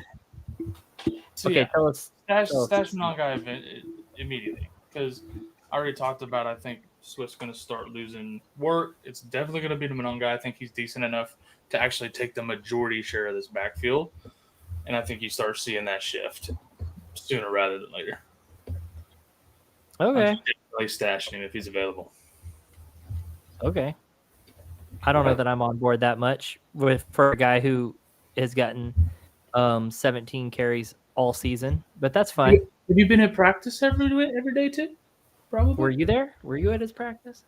okay, yeah, tell us. Stash Manungai immediately, because I already talked about, I think Swift's going to start losing work. It's definitely going to be the Manungai. I think he's decent enough to actually take the majority share of this backfield. And I think you start seeing that shift sooner rather than later. Okay. I'm definitely stashing him if he's available. Okay. I don't know that I'm on board that much for a guy who has gotten 17 carries all season, but that's fine. Have you been at practice every day too? Probably. Were you there? Were you at his practice?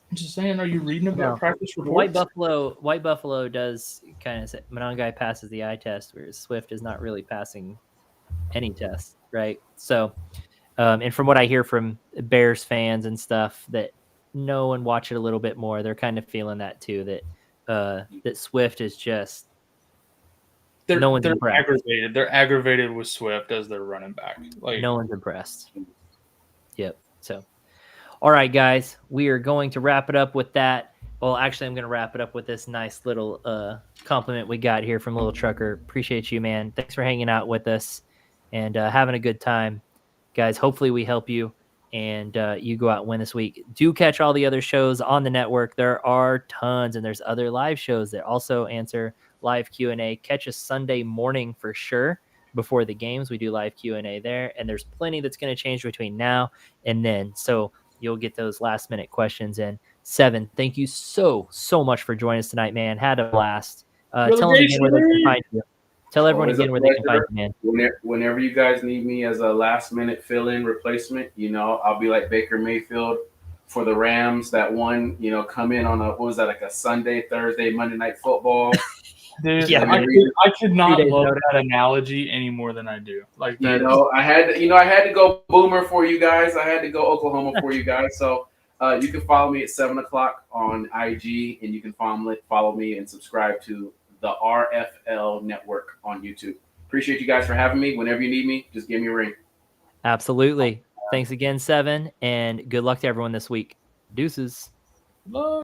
I'm just saying, are you reading about No. practice White reports? Buffalo does kind of say Monangai passes the eye test, whereas Swift is not really passing any test, right? So, and from what I hear from Bears fans and stuff that know and watch it a little bit more, they're kind of feeling that too. That Swift is just no one's They're impressed. aggravated. They're aggravated with Swift as their running back. Like, No one's impressed. Yep. So, all right, guys, we are going to wrap it up with that. Well, actually, I'm going to wrap it up with this nice little compliment we got here from Little Trucker. Appreciate you, man. Thanks for hanging out with us and having a good time. Guys, hopefully we help you and you go out and win this week. Do catch all the other shows on the network. There are tons, and there's other live shows that also answer live Q&A. Catch us Sunday morning for sure. Before the games, we do live Q&A there, and there's plenty that's going to change between now and then. So you'll get those last minute questions in. Seven, thank you so much for joining us tonight, man. Had a blast. Tell them again where they can find you. Tell everyone again where they can find you, man. Whenever you guys need me as a last minute fill-in replacement, I'll be like Baker Mayfield for the Rams. That one, come in on like a Sunday, Thursday, Monday Night Football. Dude, Yeah, I could not love that analogy any more than I do. Like that. I had to go Boomer for you guys. I had to go Oklahoma for you guys. So you can follow me at 7:00 on IG, and you can follow me and subscribe to the RFL Network on YouTube. Appreciate you guys for having me. Whenever you need me, just give me a ring. Absolutely. Thanks again, Seven, and good luck to everyone this week. Deuces. Love.